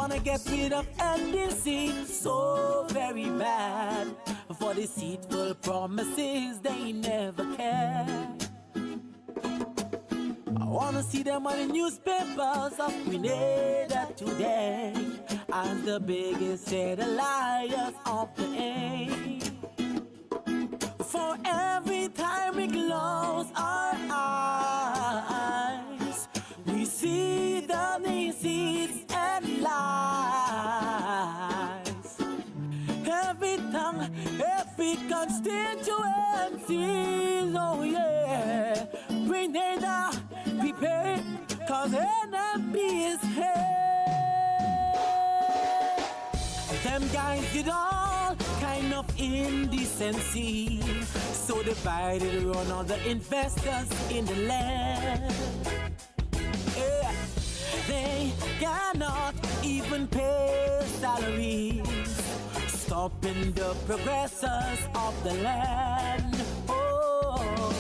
wanna get rid of NDC so very bad. For deceitful promises they never kept. I wanna see them on the newspapers of Grenada today as the biggest set of liars of the age. For every time we close our eyes, we see the deceits and lies. Every tongue, every constituency, oh yeah, Grenada, prepare, cause enemy is here. Them guys did all kind of indecency, so divided around all the investors in the land. Yeah. They cannot even pay salaries, stopping the progressors of the land. Oh,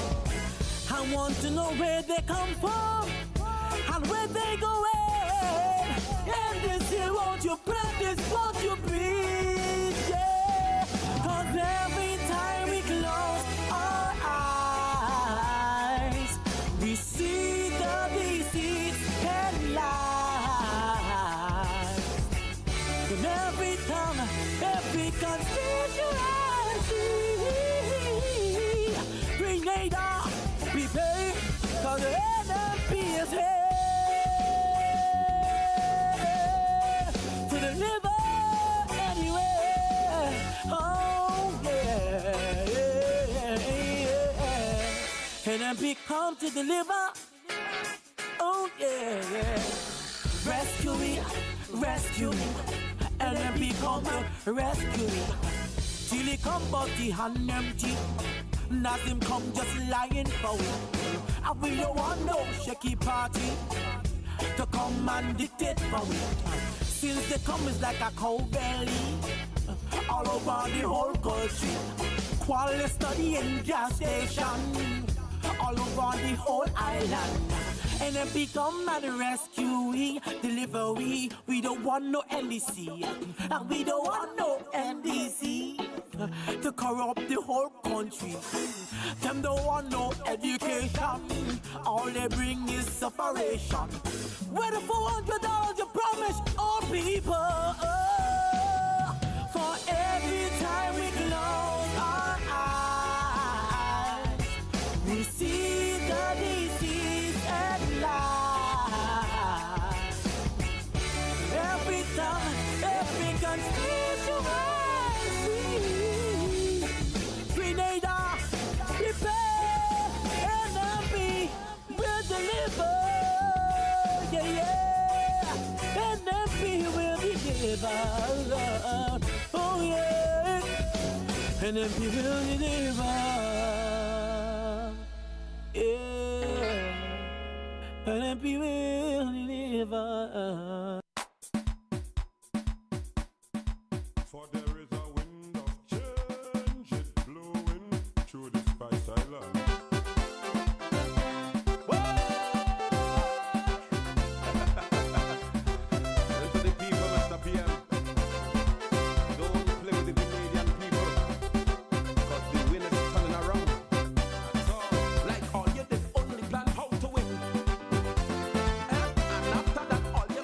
I want to know where they come from and where they going. And this year, won't you practice what you preach? Yeah. Cause every time we close our eyes, we see the deceits and lies. And every tongue, every constituency, Grenada, prepare, cause the enemy is here to deliver anywhere. Oh yeah, enemy come to deliver. Oh yeah, rescue me, rescue me. Enemy come to rescue me. Till he come but the hand empty. Not him come just lying for it. And we don't want no shaky party to come and dictate for it. Since they come is like a cow belly all over the whole country. Quality study in gas station all over the whole island. And then become and rescue we, deliver we don't want no NDC. And we don't want no NDC to corrupt the whole country. Them don't want no education. All they bring is separation. Where the $400 you promise all people? For every time we close our eyes, we see the disease and lies. Every time, every constituency, Grenada, prepare, enemy will deliver. Yeah, yeah, enemy will deliver. Oh yeah, enemy will deliver. Yeah, enemy will deliver. For there is a wind of change, it blowing through the Spice Island. Listen to the people, Mr. PM. Don't play with the Canadian people, cause the wind is turning around. That's all. Like all you did, only plan how to win. And after that, all you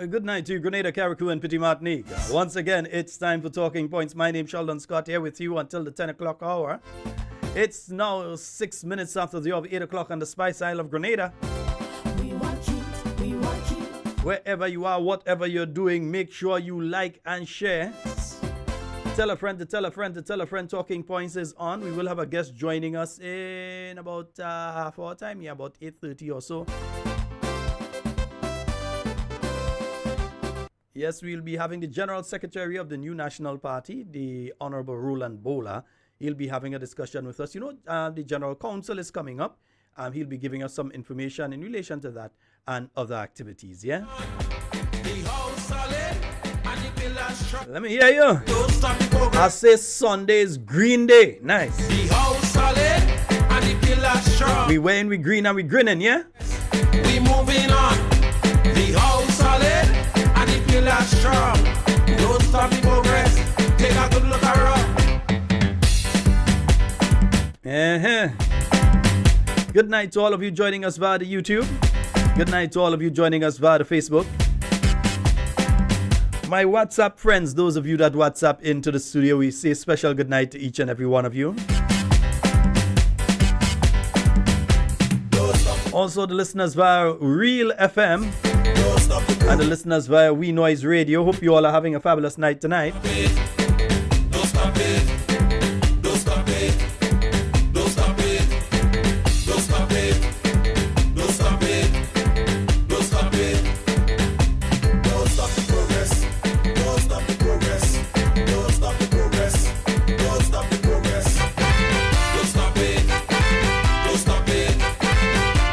Good night to you, Grenada, Carriacou, and Petit Martinique. Once again, it's time for Talking Points. My name's Sheldon Scott, here with you until the 10 o'clock hour. It's now 6 minutes after the hour of 8 o'clock on the Spice Isle of Grenada. Wherever you are, whatever you're doing, make sure you like and share. Tell a friend to tell a friend to tell a friend. Talking Points is on. We will have a guest joining us in about half hour time. Yeah, about 8:30 or so. Yes, we'll be having the General Secretary of the new National Party, the Honorable Roland Bhola. He'll be having a discussion with us. You know, the General Council is coming up. He'll be giving us some information in relation to that and other activities, yeah? Let me hear you. I say Sunday's Green Day. Nice. We wearing, we green and we grinning, yeah? We moving on. The house solid and the pillar strong. Don't stop the progress. Take a good look around. Good night to all of you joining us via the YouTube. Good night to all of you joining us via the Facebook. My WhatsApp friends, those of you that WhatsApp into the studio, we say special good night to each and every one of you. Also the listeners via Real FM and the listeners via We Noise Radio. Hope you all are having a fabulous night tonight. Don't stop it. Don't stop it. Don't stop it. Don't stop it. Don't stop it. Don't stop it. Don't stop the progress. Don't stop the progress. Don't stop the progress. Don't stop the progress. Don't stop it. Don't stop it.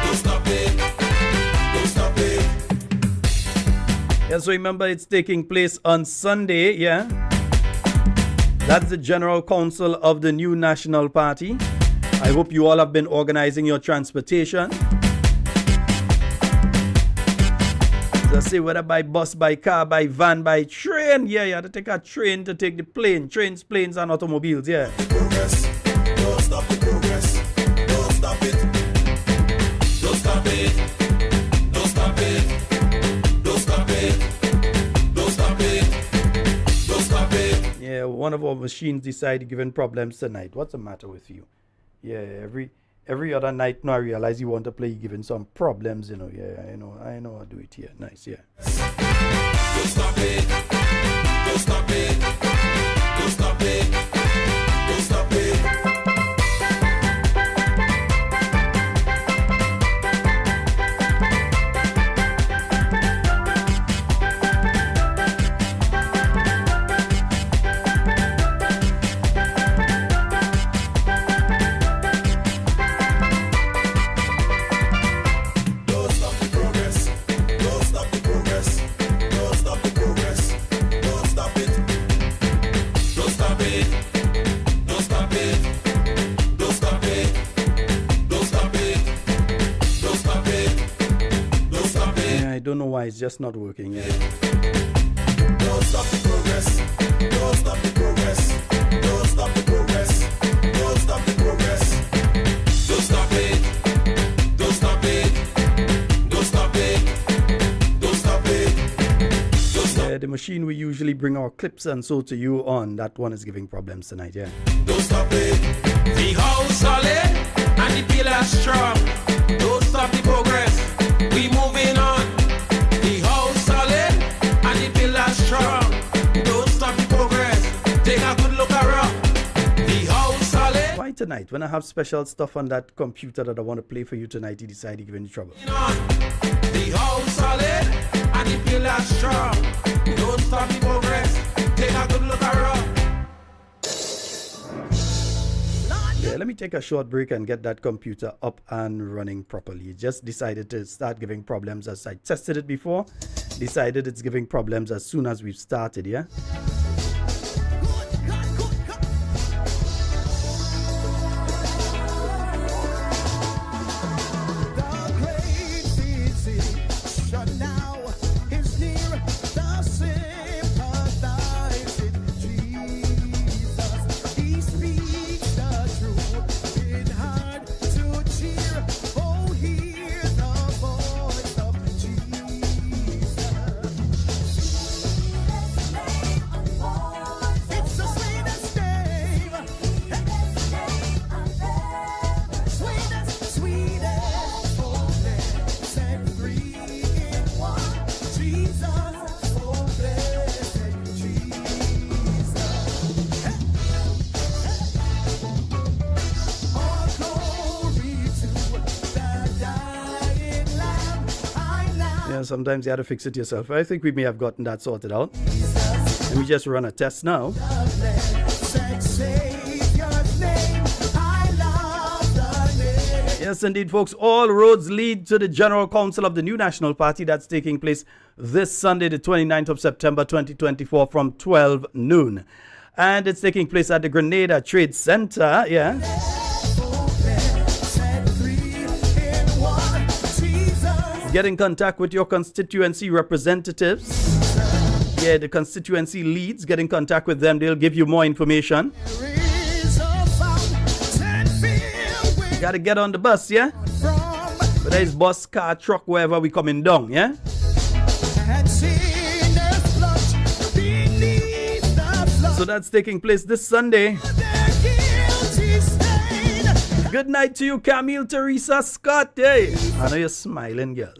Don't stop it. Don't stop it. Yeah, so remember it's taking place on Sunday, yeah? That's the General Council of the new National Party. I hope you all have been organizing your transportation. Just say whether by bus, by car, by van, by train. Yeah, you have to take a train to take the plane. Trains, planes, and automobiles, yeah. Progress. Don't stop the progress. Don't stop it. Don't stop it. Don't stop it. Don't stop it. Don't stop it. Don't stop it. Yeah, one of our machines decided giving problems tonight. What's the matter with you? Yeah, every other night now I realize you want to play, giving some problems, you know. Yeah, I know I'll do it here. Nice, yeah. Don't stop it. Don't stop it. Don't stop it. Don't stop it. I don't know why it's just not working. Yeah. Don't stop the progress. Don't stop the progress. Don't stop the progress. Don't stop the progress. Don't stop it. Don't stop it. Don't stop it. Don't stop it. Don't stop it. The machine we usually bring our clips and so to you on, that one is giving problems tonight, yeah. Don't stop it. The house solid and the pillar strong. Don't stop the progress. We moving on. The house solid and the pillar strong. Don't stop the progress. Take a good look around. The house solid. Why tonight? When I have special stuff on that computer that I want to play for you tonight, he decided to give me trouble. The house solid and the pillar strong. Don't stop the progress. Take a good look around. Yeah, let me take a short break and get that computer up and running properly. It just decided to start giving problems as I tested it before. Decided it's giving problems as soon as we've started, yeah? Yeah, sometimes you have to fix it yourself. I think we may have gotten that sorted out. Let me just run a test now. Yes, indeed, folks. All roads lead to the General Council of the new National Party that's taking place this Sunday, the 29th of September, 2024 from 12 noon. And it's taking place at the Grenada Trade Center, yeah. Get in contact with your constituency representatives. Yeah, the constituency leads, get in contact with them. They'll give you more information. Gotta get on the bus, yeah? Whether it's bus, car, truck, wherever we coming down, yeah? So that's taking place this Sunday. Good night to you, Camille Teresa Scott. Hey, I know you're smiling, girl.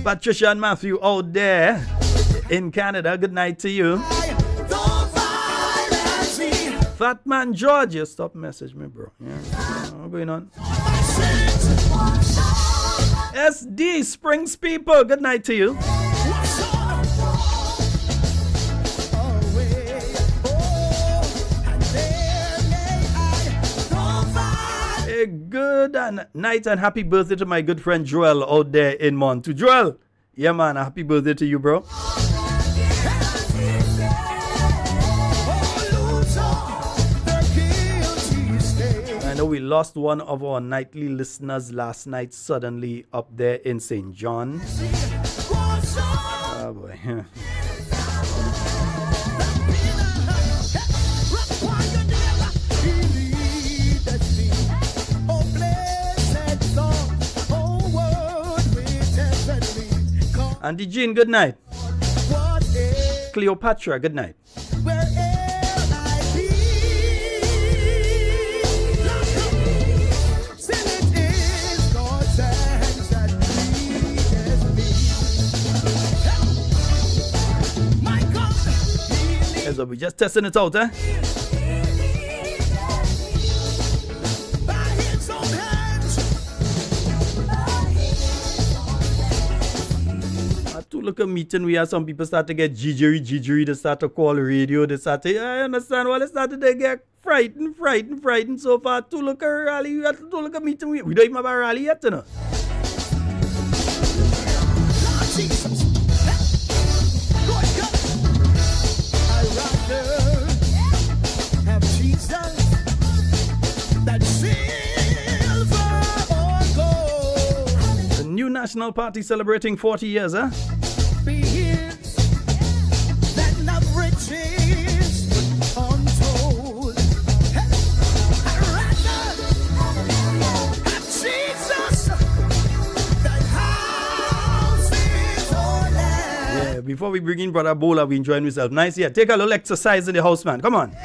Patricia and Matthew out there in Canada. Good night to you. Fat Man George, you stop message me, bro. Yeah. What's going on? SD Springs people, good night to you. A good night and happy birthday to my good friend Joel out there in Montu. Joel, yeah man, a happy birthday to you, bro. I know we lost one of our nightly listeners last night suddenly up there in St. John. Oh boy. Andy Jean, good night. Cleopatra, good night. So we're just testing it out, eh? To look at meeting, we have some people start to get jittery, they start to call radio, they start to, I understand why they started to get frightened so far. To look at rally, we have to look at meeting, we don't even have a rally yet, you know. The new National Party celebrating 40 years, huh? Before we bring in Brother Bhola, we enjoying ourselves. Nice here. Take a little exercise in the house, man. Come on.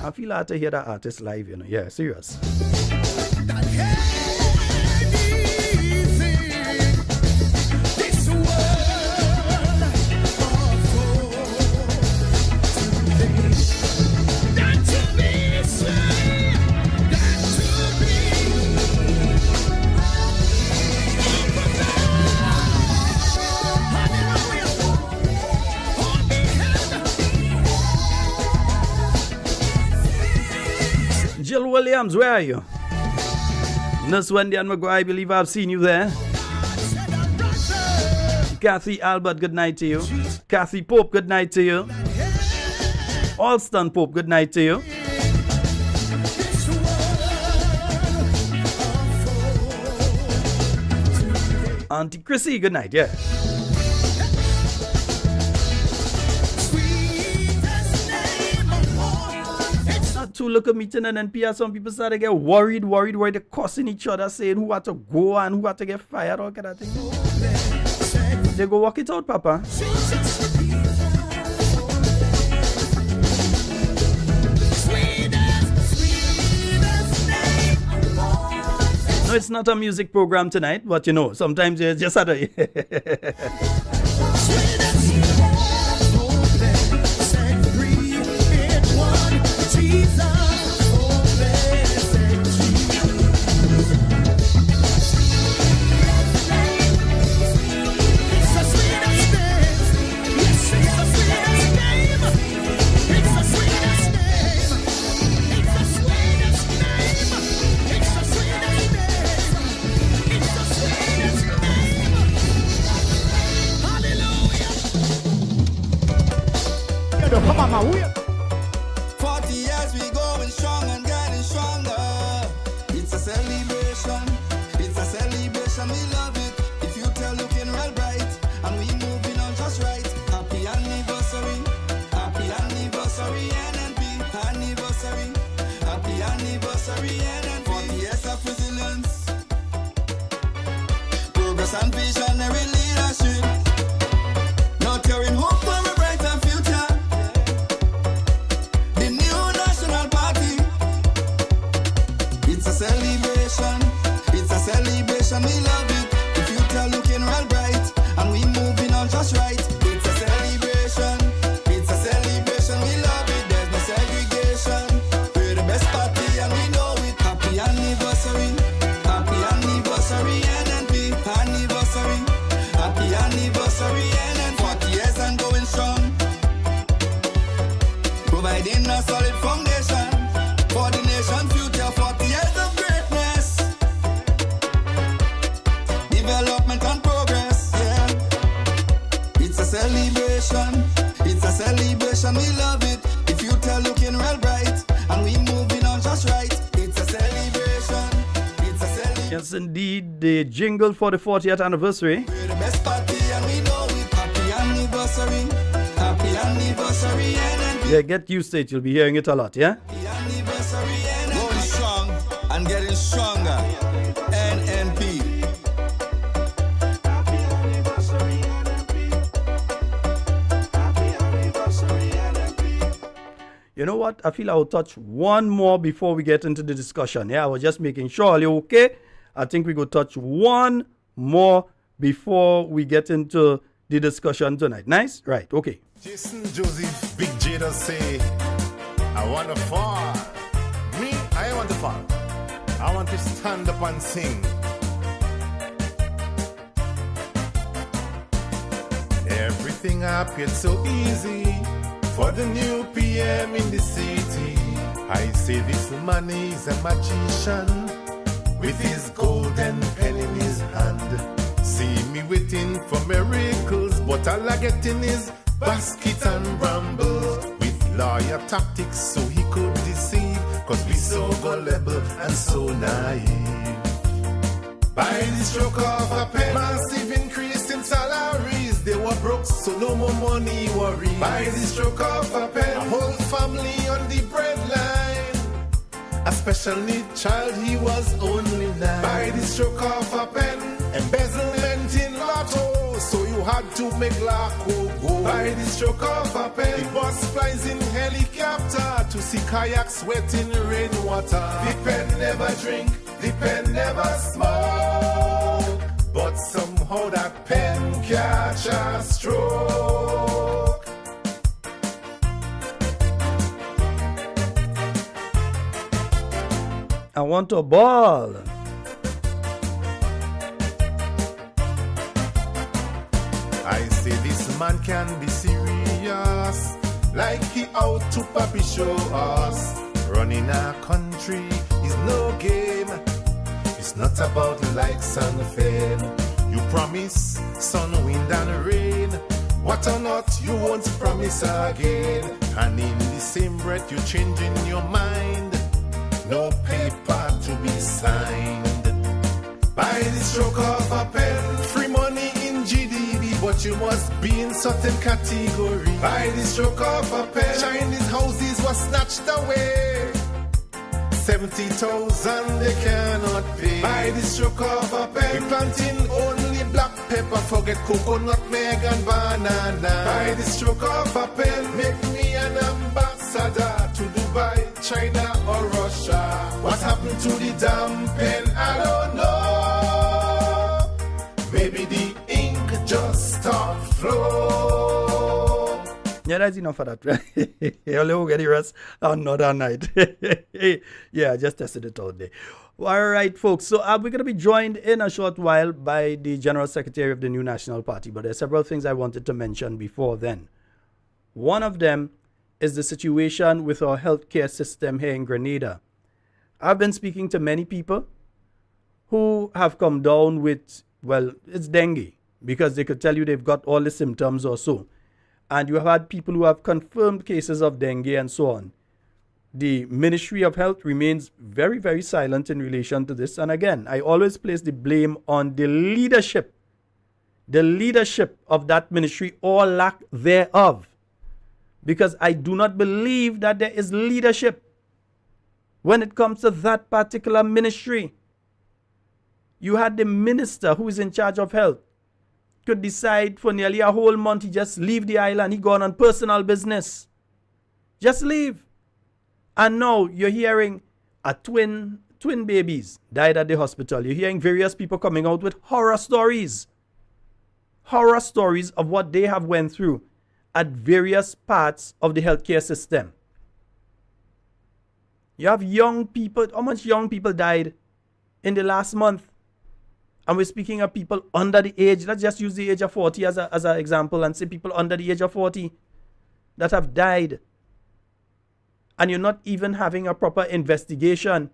I feel hard to hear that artist live, you know. Yeah, serious. Jill Williams, where are you? Nurse Wendy and McGuire, I believe I've seen you there. Kathy Albert, good night to you. Kathy Pope, good night to you. Alston Pope, good night to you. Auntie Chrissy, good night, yeah. To look at meeting and then some people start to get worried, where they're cussing each other, saying who had to go and who had to get fired, all kind of thing. They go walk it out, Papa. No, it's not a music program tonight, but you know, sometimes you just had a... Come on, my way. 40 years we going strong and getting stronger. It's a celebration. It's a celebration. We love it. The future looking real bright, and we moving on just right. Happy anniversary. Happy anniversary, NNP. Anniversary. Happy anniversary, NNP. 40 years of resilience, progress and visionary leadership. Not carrying hope for a brighter future. The new national party. It's a celebration. It's a celebration. We love it. The future looking real bright, and we moving on just right. It's a celebration. It's a celebration. We love it. There's no segregation. We're the best party, and we know it. Happy anniversary. Happy anniversary, NNP. Anniversary. Happy anniversary, NNP. 40 years and going strong, providing a solid foundation for the nation's future. 40 years of greatness, development and progress, yeah. It's a celebration, it's a celebration, we love it. The future looking real bright, and we moving on just right. It's a celebration, it's a celebration. Yes, indeed, the jingle for the 40th anniversary. We're the best party, and we know it. Happy anniversary, NNP. Yeah, get used to it. You'll be hearing it a lot, yeah? Anniversary, NNP. Going strong and getting stronger, NNP. Happy anniversary, NNP. Happy anniversary, NNP. You know what? I feel I will touch one more before we get into the discussion. Yeah, I was just making sure. Are you okay? I think we go touch one more before we get into the discussion tonight. Nice? Right, okay. Jason Joseph, Big J does say, I want to fall. Me, I want to fall. I want to stand up and sing. Everything appeared so easy for the new PM in the city. I say this man is a magician with his golden pen in his hand. See me waiting for miracles, but all I get in is basket and brambles. With lawyer tactics so he could deceive, cause we so gullible and so naive. By the stroke of a pen, massive increase in salaries. They were broke, so no more money worry. By the stroke of a pen, a whole family on the breadline. A special need child, he was only 9. By the stroke of a pen, embezzlement in lotto, so you had to make Laco go. By the stroke of a pen, the bus flies in helicopter to see kayaks wet in rainwater. The pen never drink, the pen never smoke, but somehow that pen catch a stroke. I want a ball. I say this man can be serious, like he out to puppy show us. Running a country is no game. It's not about likes and fame. You promise sun, wind and rain. What or not, you won't promise again. And in the same breath, you're changing your mind. No paper to be signed. By the stroke of a pen, free money in GDP, but you must be in certain category. By the stroke of a pen, Chinese houses were snatched away. 70,000 they cannot pay. By the stroke of a pen, we planting only black pepper, forget coconut, nutmeg and banana. By the stroke of a pen, make me an ambassador to Dubai, China or Russia. What happened to the damn pen? I don't know. Maybe the ink just stopped flow. Yeah, that's enough of that. You'll get the rest another night. Yeah, I just tested it out there. All right, folks. So we're going to be joined in a short while by the General Secretary of the New National Party. But there are several things I wanted to mention before then. One of them is the situation with our healthcare system here in Grenada. I've been speaking to many people who have come down with, well, it's dengue, because they could tell you they've got all the symptoms or so. And you have had people who have confirmed cases of dengue and so on. The Ministry of Health remains very, very silent in relation to this. And again, I always place the blame on the leadership of that ministry or lack thereof. Because I do not believe that there is leadership when it comes to that particular ministry. You had the minister who is in charge of health could decide for nearly a whole month he just leave the island, he gone on personal business. Just leave. And now you're hearing a twin babies died at the hospital. You're hearing various people coming out with horror stories of what they have went through at various parts of the healthcare system. You have young people. How much young people died in the last month? And we're speaking of people under the age. Let's just use the age of 40 as an example and say people under the age of 40 that have died. And you're not even having a proper investigation.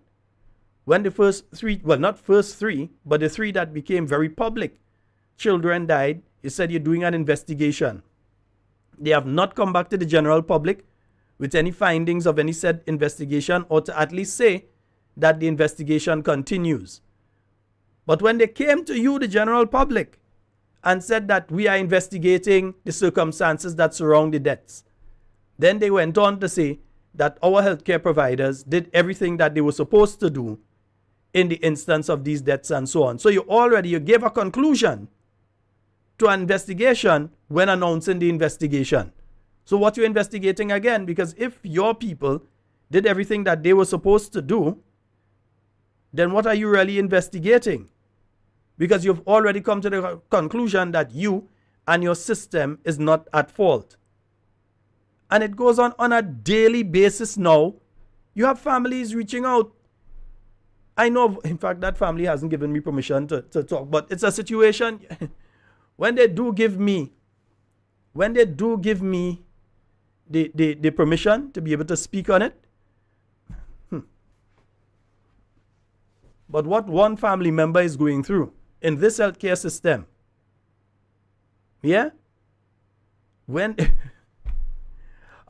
When the first three, well, not first three, but the three that became very public, children died, you said you're doing an investigation. They have not come back to the general public with any findings of any said investigation, or to at least say that the investigation continues. But when they came to you, the general public, and said that we are investigating the circumstances that surround the deaths, then they went on to say that our healthcare providers did everything that they were supposed to do in the instance of these deaths and so on. So you gave a conclusion to an investigation when announcing the investigation. So what you're investigating again? Because if your people did everything that they were supposed to do, then what are you really investigating? Because you've already come to the conclusion that you and your system is not at fault. And it goes on a daily basis now. You have families reaching out. I know, in fact, that family hasn't given me permission to talk, but it's a situation when they do give me the permission to be able to speak on it. But what one family member is going through in this healthcare system, yeah? When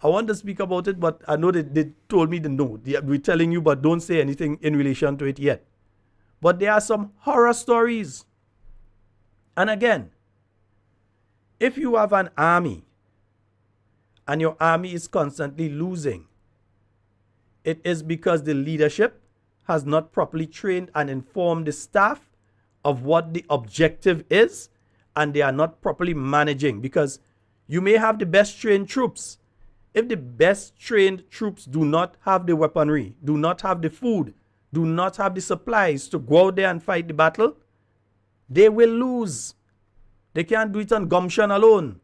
I want to speak about it, but I know they told me to no. We're telling you, but don't say anything in relation to it yet. But there are some horror stories. And again, if you have an army and your army is constantly losing, it is because the leadership has not properly trained and informed the staff of what the objective is, and they are not properly managing. Because you may have the best trained troops. If the best trained troops do not have the weaponry, do not have the food, do not have the supplies to go out there and fight the battle, they will lose. They can't do it on gumption alone.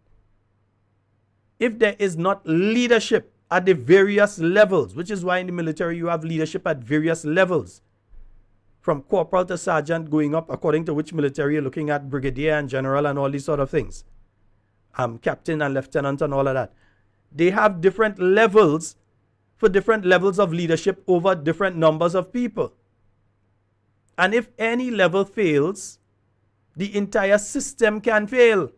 If there is not leadership at the various levels, which is why in the military you have leadership at various levels, from corporal to sergeant going up according to which military you're looking at, brigadier and general and all these sort of things, captain and lieutenant and all of that. They have different levels for different levels of leadership over different numbers of people. And if any level fails, the entire system can fail.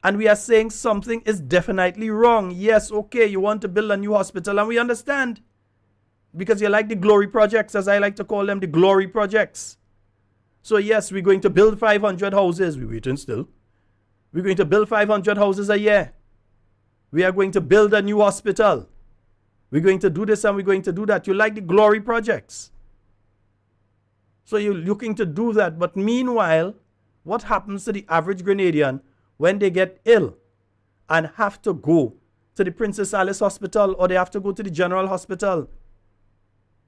And we are saying something is definitely wrong. Yes, okay, you want to build a new hospital, and we understand. Because you like the glory projects, as I like to call them, the glory projects. So yes, we're going to build 500 houses. We're waiting still. We're going to build 500 houses a year. We are going to build a new hospital. We're going to do this and we're going to do that. You like the glory projects. So you're looking to do that. But meanwhile, What happens to the average Grenadian when they get ill and have to go to the Princess Alice Hospital or they have to go to the General Hospital?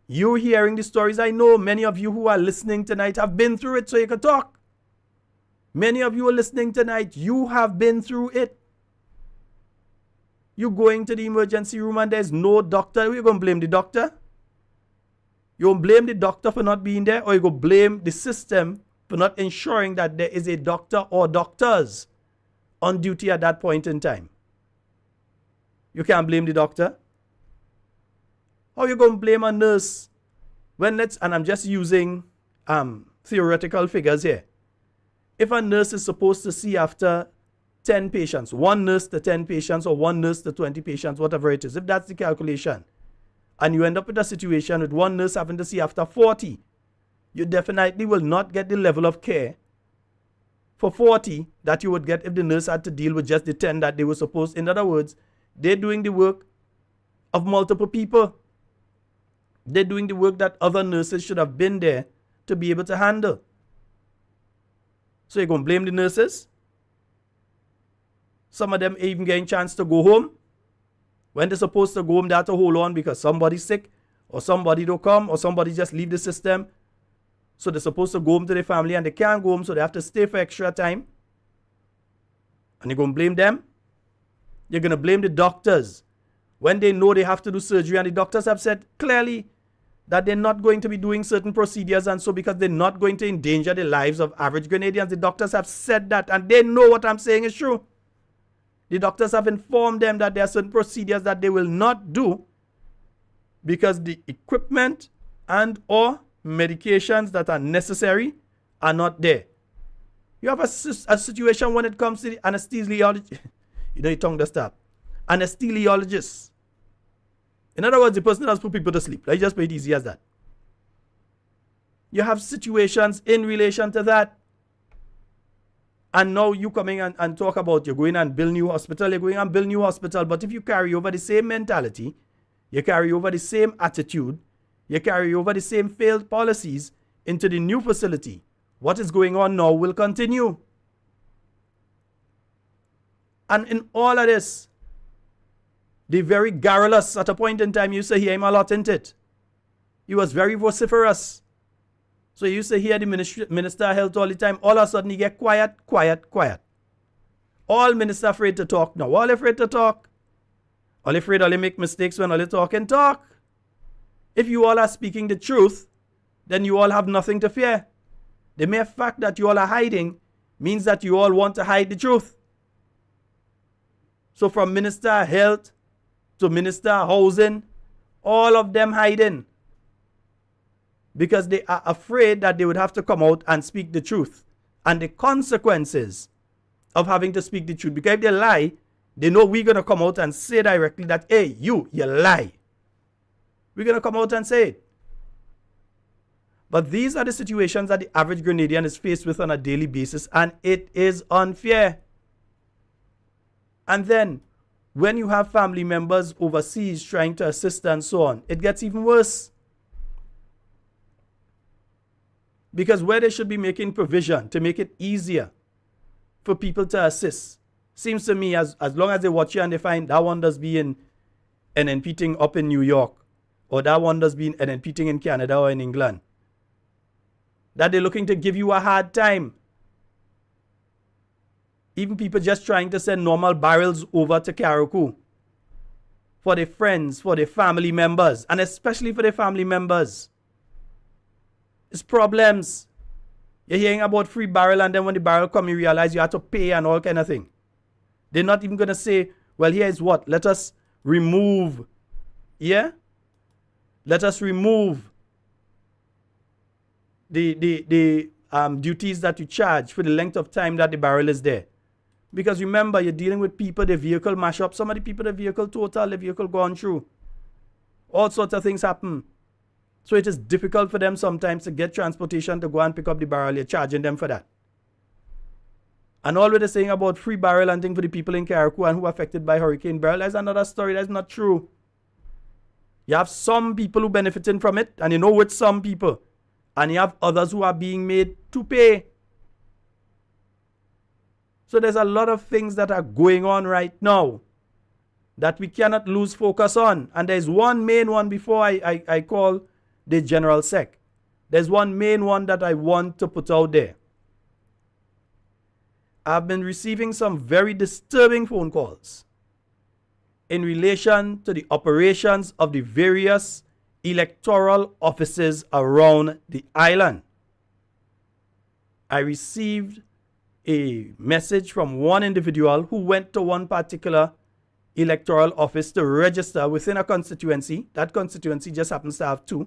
You're hearing the stories. I know many of you who are listening tonight have been through it, so you can talk. Many of you are listening tonight, you have been through it. You're going to the emergency room and there's no doctor. You're going to blame the doctor? You going to blame the doctor for not being there, or you going to blame the system for not ensuring that there is a doctor or doctors on duty at that point in time? You can't blame the doctor. How are you going to blame a nurse when and I'm just using theoretical figures here. If a nurse is supposed to see after 10 patients, one nurse to 10 patients or one nurse to 20 patients, whatever it is, if that's the calculation, and you end up with a situation with one nurse having to see after 40, you definitely will not get the level of care for 40 that you would get if the nurse had to deal with just the 10 that they were supposed. In other words, they're doing the work of multiple people. They're doing the work that other nurses should have been there to be able to handle. So you're going to blame the nurses? Some of them even getting a chance to go home. When they're supposed to go home, they have to hold on because somebody's sick or somebody don't come or somebody just leave the system. So they're supposed to go home to their family and they can't go home, so they have to stay for extra time. And you're going to blame them? You're going to blame the doctors when they know they have to do surgery, and the doctors have said clearly that they're not going to be doing certain procedures, and so because they're not going to endanger the lives of average Grenadians, the doctors have said that, and they know what I'm saying is true. The doctors have informed them that there are certain procedures that they will not do because the equipment and or medications that are necessary are not there. You have a situation when it comes to the anesthesiologist. You know your tongue does stop. Anesthesiologist. In other words, the person that has put people to sleep. Let's just put it easy as that. You have situations in relation to that. And now you coming and talk about you're going and build new hospital, you're going and build new hospital. But if you carry over the same mentality, you carry over the same attitude, you carry over the same failed policies into the new facility, what is going on now will continue. And in all of this, the very garrulous, at a point in time, you used to hear him a lot, isn't it? He was very vociferous. So you used to hear the Minister of Health all the time. All of a sudden, he get quiet. All ministers afraid to talk now. All afraid to talk. All afraid all make mistakes when all they talk and talk. If you all are speaking the truth, then you all have nothing to fear. The mere fact that you all are hiding means that you all want to hide the truth. So from Minister of Health to Minister of Housing, all of them hiding because they are afraid that they would have to come out and speak the truth and the consequences of having to speak the truth. Because if they lie, they know we're going to come out and say directly that, hey, you lie. We're going to come out and say it. But these are the situations that the average Grenadian is faced with on a daily basis, and it is unfair. And then, when you have family members overseas trying to assist and so on, it gets even worse. Because where they should be making provision to make it easier for people to assist, seems to me as long as they watch you and they find that one does be in NNP thing up in New York, or that one does be in NNP thing in Canada or in England, that they're looking to give you a hard time. Even people just trying to send normal barrels over to Carriacou for their friends, for their family members, and especially for their family members. It's problems. You're hearing about free barrel, and then when the barrel come, you realize you have to pay and all kind of thing. They're not even going to say, well, here is what? Let us remove. Yeah? Let us remove the duties that you charge for the length of time that the barrel is there. Because remember, you're dealing with people, the vehicle mash up. Some of the people, the vehicle total, the vehicle gone through. All sorts of things happen. So it is difficult for them sometimes to get transportation to go and pick up the barrel. You're charging them for that. And all they're saying about free barrel and thing for the people in Carriacou and who are affected by Hurricane Beryl, that's another story. That's not true. You have some people who benefiting from it, and you know with some people. And you have others who are being made to pay. So there's a lot of things that are going on right now that we cannot lose focus on. And there's one main one before I call the General Sec. There's one main one that I want to put out there. I've been receiving some very disturbing phone calls in relation to the operations of the various electoral offices around the island. I received a message from one individual who went to one particular electoral office to register within a constituency. That constituency just happens to have two.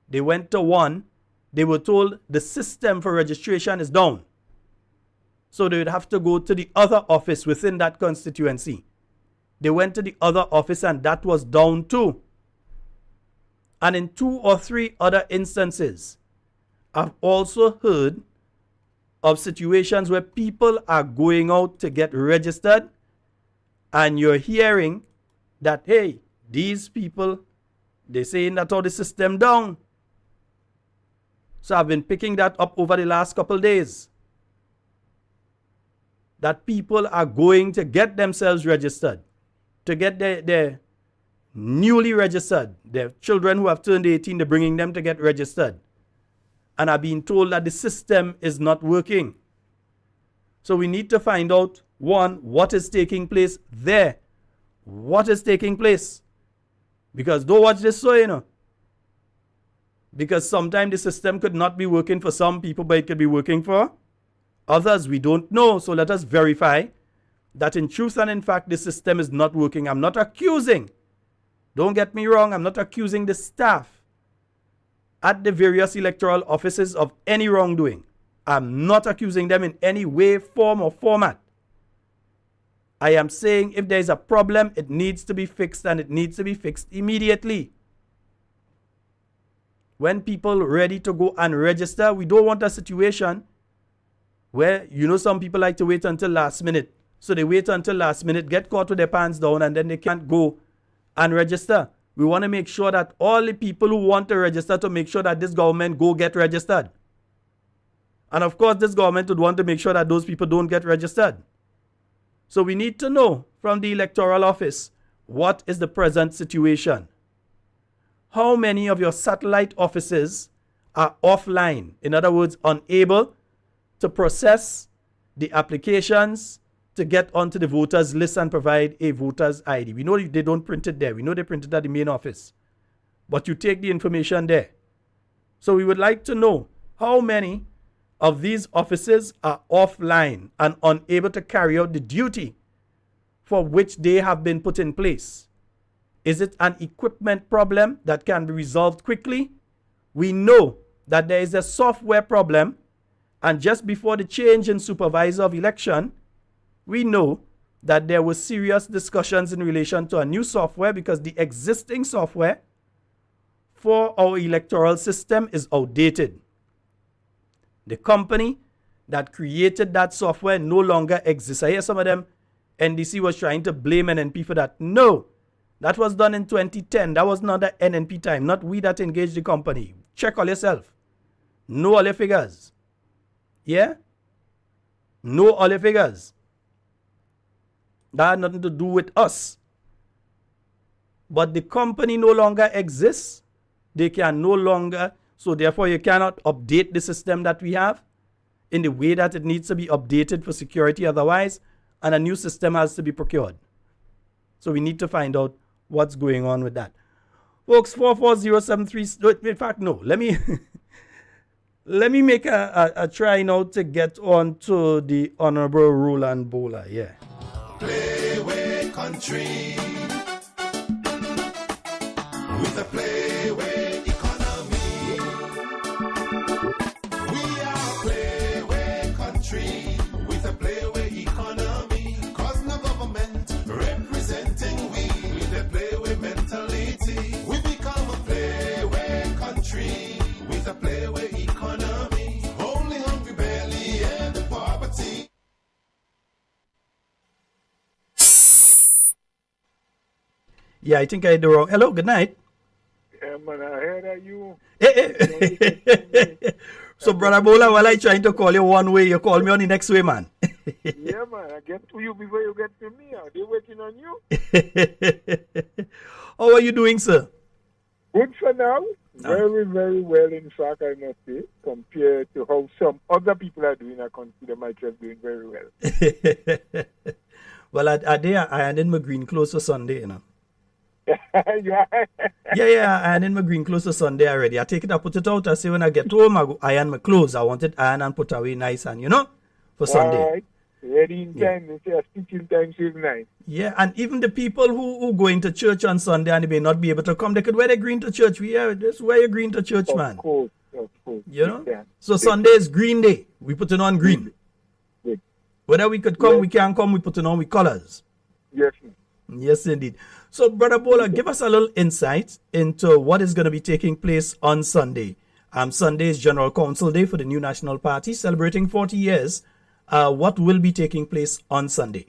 They went to one. They were told the system for registration is down. So they would have to go to the other office within that constituency. They went to the other office and that was down too. And in 2 or 3 other instances, I've also heard of situations where people are going out to get registered and you're hearing that, hey, these people, they're saying that all the system down. So I've been picking that up over the last couple days. That people are going to get themselves registered, to get their newly registered, their children who have turned 18, they're bringing them to get registered. And are being told that the system is not working. So we need to find out, one, what is taking place there. What is taking place? Because don't watch this so, you know. Because sometimes the system could not be working for some people, but it could be working for others. We don't know. So let us verify that in truth and in fact, the system is not working. I'm not accusing. Don't get me wrong. I'm not accusing the staff at the various electoral offices of any wrongdoing. I'm not accusing them in any way, form, or format. I am saying if there is a problem, it needs to be fixed and it needs to be fixed immediately. When people are ready to go and register, we don't want a situation where, you know, some people like to wait until last minute. So they wait until last minute, get caught with their pants down, and then they can't go and register. We want to make sure that all the people who want to register, to make sure that this government go get registered. And of course, this government would want to make sure that those people don't get registered. So we need to know from the electoral office, what is the present situation? How many of your satellite offices are offline? In other words, unable to process the applications to get onto the voters list and provide a voter's ID. We know they don't print it there. We know they print it at the main office. But you take the information there. So we would like to know how many of these offices are offline and unable to carry out the duty for which they have been put in place. Is it an equipment problem that can be resolved quickly? We know that there is a software problem, and just before the change in supervisor of election, we know that there were serious discussions in relation to a new software because the existing software for our electoral system is outdated. The company that created that software no longer exists. I hear some of them, NDC was trying to blame NNP for that. No, that was done in 2010. That was not the NNP time, not we that engaged the company. Check all yourself. Know all your figures. Yeah? Know all your figures. That had nothing to do with us. But the company no longer exists. They can no longer, so therefore you cannot update the system that we have in the way that it needs to be updated for security otherwise, and a new system has to be procured. So we need to find out what's going on with that. Folks, 44073, in fact, no, let me let me make a try now to get on to the Honorable Roland Bhola. Yeah. Play with country with a play with economy. We are play with country with a play with economy. Cause no government representing we with a play with mentality. We become a play with country with a play with economy. Only hungry belly and the poverty. Yeah, I think I did wrong. Hello, good night. Yeah, man, I heard that you. So, Brother Bhola, while I trying to call you one way, you call me on the next way, man. Yeah, man. I get to you before you get to me. Are they waiting on you? How are you doing, sir? Good for now. Ah. Very, very well, in fact, I must say, compared to how some other people are doing. I consider myself doing very well. Well, I had in my green clothes for Sunday, you know. Yeah. Yeah, I had in my green clothes for Sunday already. I take it, I put it out. I say when I get home, I go iron my clothes. I want it iron and put away nice and, for Sunday. All right. Ready in Yeah. time. They say a stitch in time save nine. Yeah, and even the people who go into church on Sunday and they may not be able to come, they could wear their green to church. Yeah, just wear your green to church, Of man. course, of course. You know? They can. So They Sunday is green day. We put it on green. Good. Whether we could come, Yes. we can't come, we put it on with colors. Yes, ma'am. Yes, indeed. So, Brother Bhola, give us a little insight into what is going to be taking place on Sunday. Sunday is General Council Day for the New National Party, celebrating 40 years. What will be taking place on Sunday?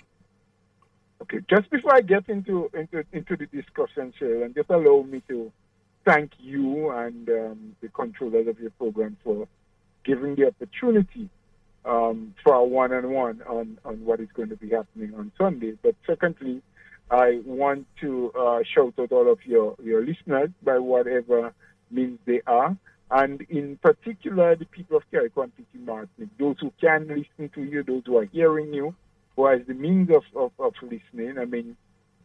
Okay, just before I get into the discussion, Sheldon, just allow me to thank you and the controllers of your program for giving the opportunity for a one-on-one on what is going to be happening on Sunday. But secondly, I want to shout out all of your listeners by whatever means they are, and in particular the people of Carriacou and Petit Martinique, those who can listen to you, those who are hearing you, who has the means of listening. I mean,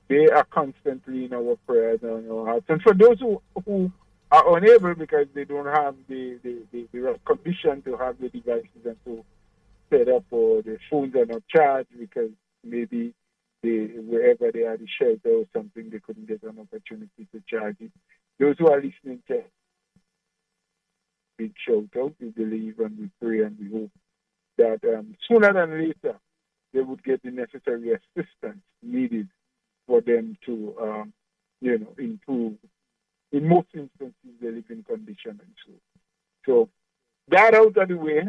they are constantly in our prayers and in our hearts. And for those who are unable because they don't have the right condition to have the devices and to set up, or the phones are not charged because maybe wherever they are, the shelter or something, they couldn't get an opportunity to charge it. Those who are listening to big shout out. We believe and we pray and we hope that sooner than later they would get the necessary assistance needed for them to, improve. In most instances, their living condition and so. So that out of the way.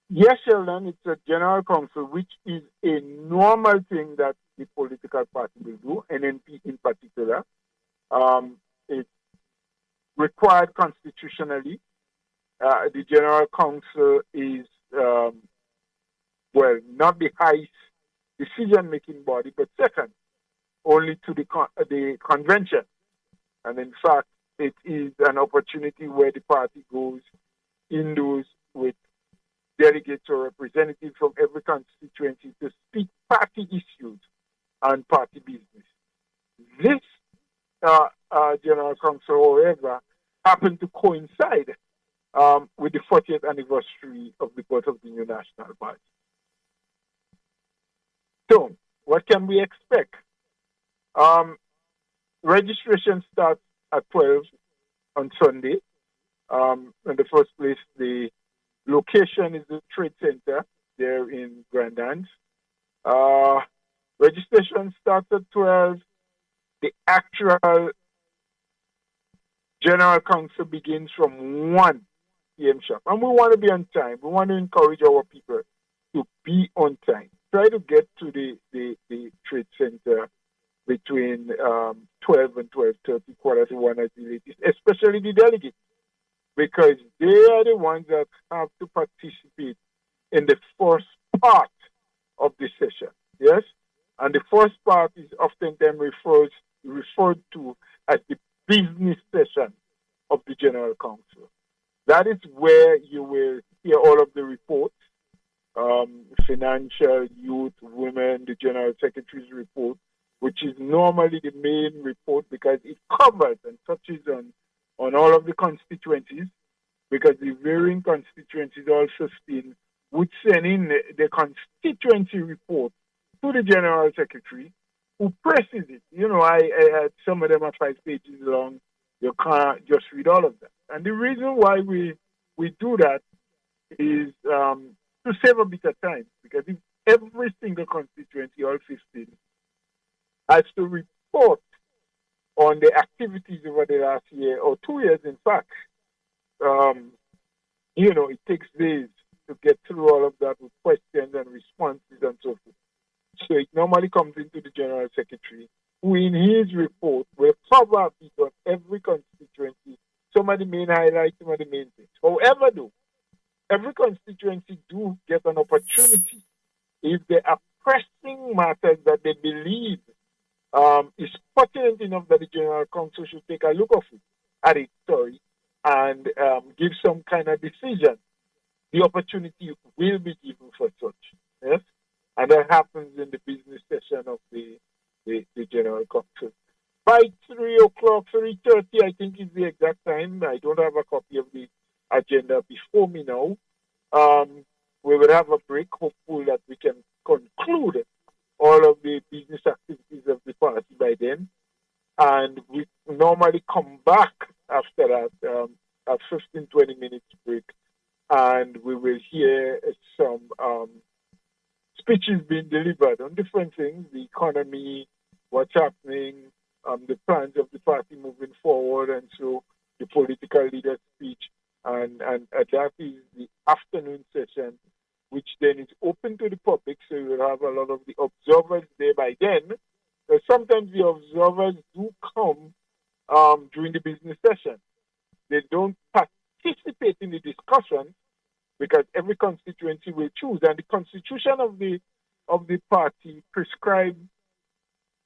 Yes, Sheldon, it's a general council, which is a normal thing that the political party will do, NNP in particular. It's required constitutionally. The general council is, not the highest decision-making body, but second only to the convention. And in fact, it is an opportunity where the party goes indoors with delegates or representatives from every constituency to speak party issues and party business. This General Council, however, happened to coincide with the 40th anniversary of the birth of the New National Party. So, what can we expect? Registration starts at 12 on Sunday. In the first place, the location is the Trade Center there in Grenada. Registration starts at 12. The actual General Council begins from 1 p.m. sharp. And we want to be on time. We want to encourage our people to be on time. Try to get to the Trade Center between 12 and 12:30, quarter to 1 at the latest, especially the delegates, because they are the ones that have to participate in the first part of the session. Yes? And the first part is oftentimes referred to as the business session of the General Council. That is where you will hear all of the reports, financial, youth, women, the General Secretary's report, which is normally the main report because it covers and touches on all of the constituencies, because the varying constituencies, all 15, would send in the constituency report to the General Secretary, who presses it. I some of them are 5 pages long. You can't just read all of that. And the reason why we do that is to save a bit of time, because if every single constituency, all 15, has to report on the activities over the last year or 2 years, in fact, it takes days to get through all of that with questions and responses and so forth. So it normally comes into the General Secretary, who in his report will cover a bit on every constituency, some of the main highlights, some of the main things. However, though, every constituency do get an opportunity if there are pressing matters that they believe is pertinent enough that the General Council should take a look at it, and give some kind of decision. The opportunity will be given for such, yes, and that happens in the business session of the General Council. By 3 o'clock, 3:30, I think is the exact time. I don't have a copy of the agenda before me now. We will have a break, hopeful that we can conclude all of the business activities of the party by then. And we normally come back after that, at 15, 20 minutes break, and we will hear some speeches being delivered on different things, the economy, what's happening, the plans of the party moving forward, and so the political leader speech. And that is the afternoon session, which then is open to the public, so you will have a lot of the observers there by then. But sometimes the observers do come during the business session. They don't participate in the discussion because every constituency will choose, and the constitution of the party prescribes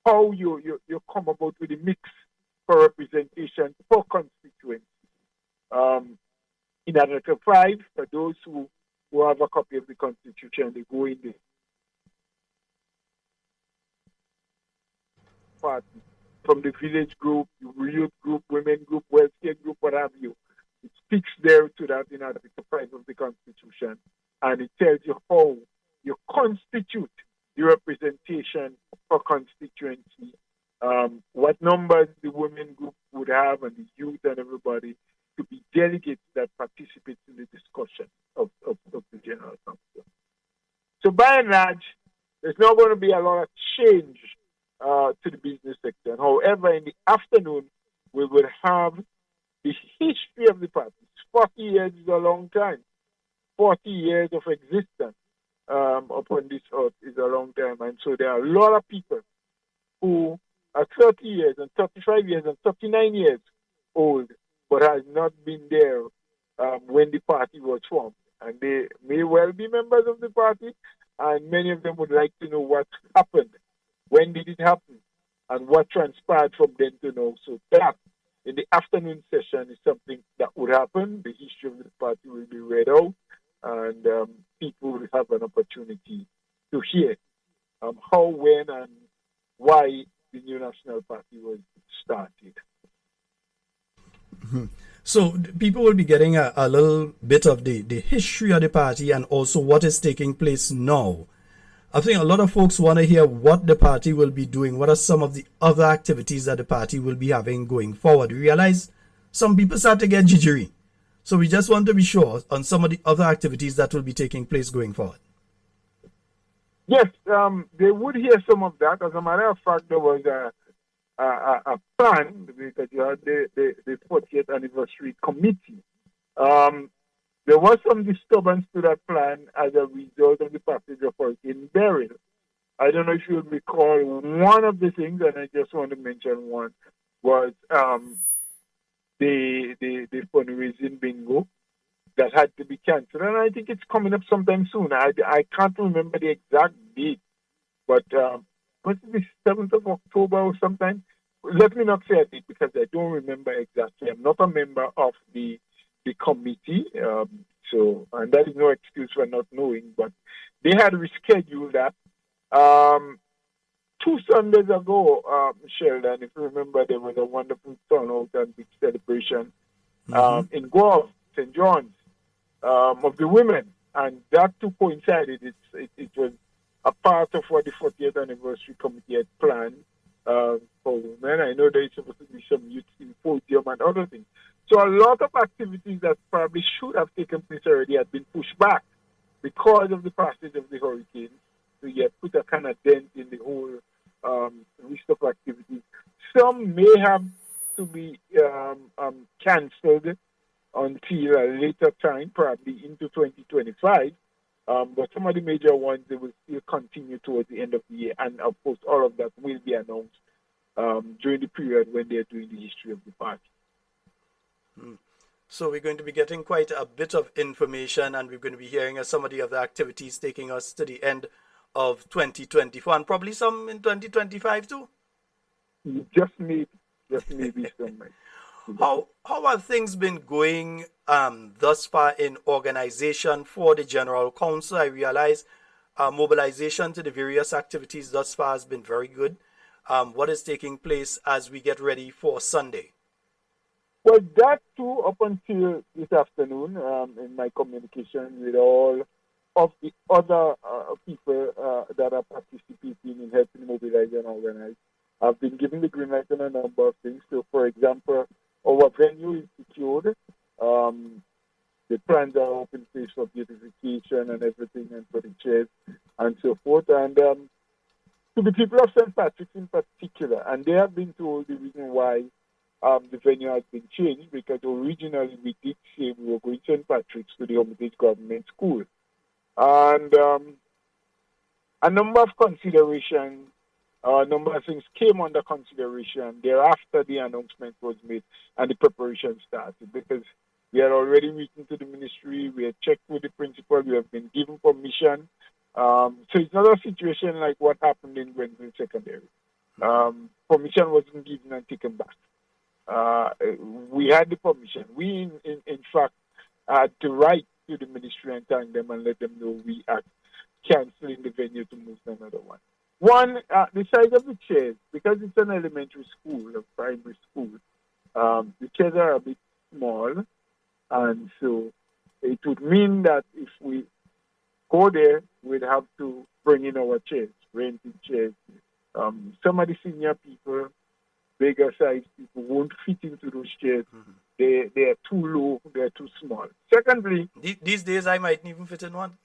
how you come about with the mix for representation per constituency. In Article 5, for those who have a copy of the Constitution, they go in the party from the village group, youth group, women group, welfare group, what have you. It speaks there to that in Article 5 of the Constitution, and it tells you how you constitute the representation for constituency, what numbers the women group would have, and the youth and everybody to be delegates that participate in the discussion of the General Council. So by and large, there's not going to be a lot of change to the business sector. However, in the afternoon, we will have the history of the party. 40 years is a long time. 40 years of existence upon this earth is a long time. And so there are a lot of people who are 30 years and 35 years and 39 years old, but has not been there when the party was formed. And they may well be members of the party, and many of them would like to know what happened, when did it happen, and what transpired from then to now. So that, in the afternoon session, is something that would happen. The history of the party will be read out, and people will have an opportunity to hear how, when, and why the new National Party was started. So people will be getting a little bit of the history of the party and also what is taking place now. I think a lot of folks want to hear what the party will be doing. What are some of the other activities that the party will be having going forward? We realize some people start to get jittery. So we just want to be sure on some of the other activities that will be taking place going forward. Yes, they would hear some of that. As a matter of fact, there was a plan, because you had the 40th anniversary committee. There was some disturbance to that plan as a result of the passage of Hurricane Beryl. I don't know if you recall, one of the things, and I just want to mention one, was the fundraising bingo that had to be cancelled. And I think it's coming up sometime soon. I can't remember the exact date, but was it the 7th of October or sometime? Let me not say a date because I don't remember exactly. I'm not a member of the committee, and that is no excuse for not knowing, but they had rescheduled that. 2 Sundays ago, Sheldon, if you remember, there was a wonderful turnout and big celebration in Guelph, St. John's, of the women, and that too coincided. It was a part of what the 40th anniversary committee had planned for women. I know there is supposed to be some youth symposium and other things. So a lot of activities that probably should have taken place already had been pushed back because of the passage of the hurricane. So you have put a kind of dent in the whole list of activities. Some may have to be cancelled until a later time, probably into 2025. But some of the major ones, they will still continue towards the end of the year. And, of course, all of that will be announced during the period when they're doing the history of the party. So we're going to be getting quite a bit of information, and we're going to be hearing some of the other activities taking us to the end of 2024 and probably some in 2025 too. Just maybe some. How have things been going thus far in organization for the General Council? I realize mobilization to the various activities thus far has been very good. What is taking place as we get ready for Sunday? Well, that too, up until this afternoon, in my communication with all of the other people that are participating in helping mobilize and organize, I've been given the green light on a number of things. So, for example, our venue is secured. The plans are open place for beautification and everything, and for the chairs and so forth. And to the people of St. Patrick's in particular, and they have been told the reason why the venue has been changed, because originally we did say we were going to St. Patrick's to the Hermitage Government School. And a number of considerations, a number of things came under consideration thereafter the announcement was made and the preparation started, because we had already written to the ministry, we had checked with the principal, we have been given permission. So it's not a situation like what happened in Grenada Secondary. Permission wasn't given and taken back. We had the permission. We, in fact, had to write to the ministry and thank them and let them know we are cancelling the venue to move to another one. One, the size of the chairs, because it's an elementary school, a primary school, the chairs are a bit small, and so it would mean that if we go there, we'd have to bring in our chairs, renting chairs. Some of the senior people, bigger size people, won't fit into those chairs. Mm-hmm. They are too low, they are too small. Secondly, these days I might even fit in one.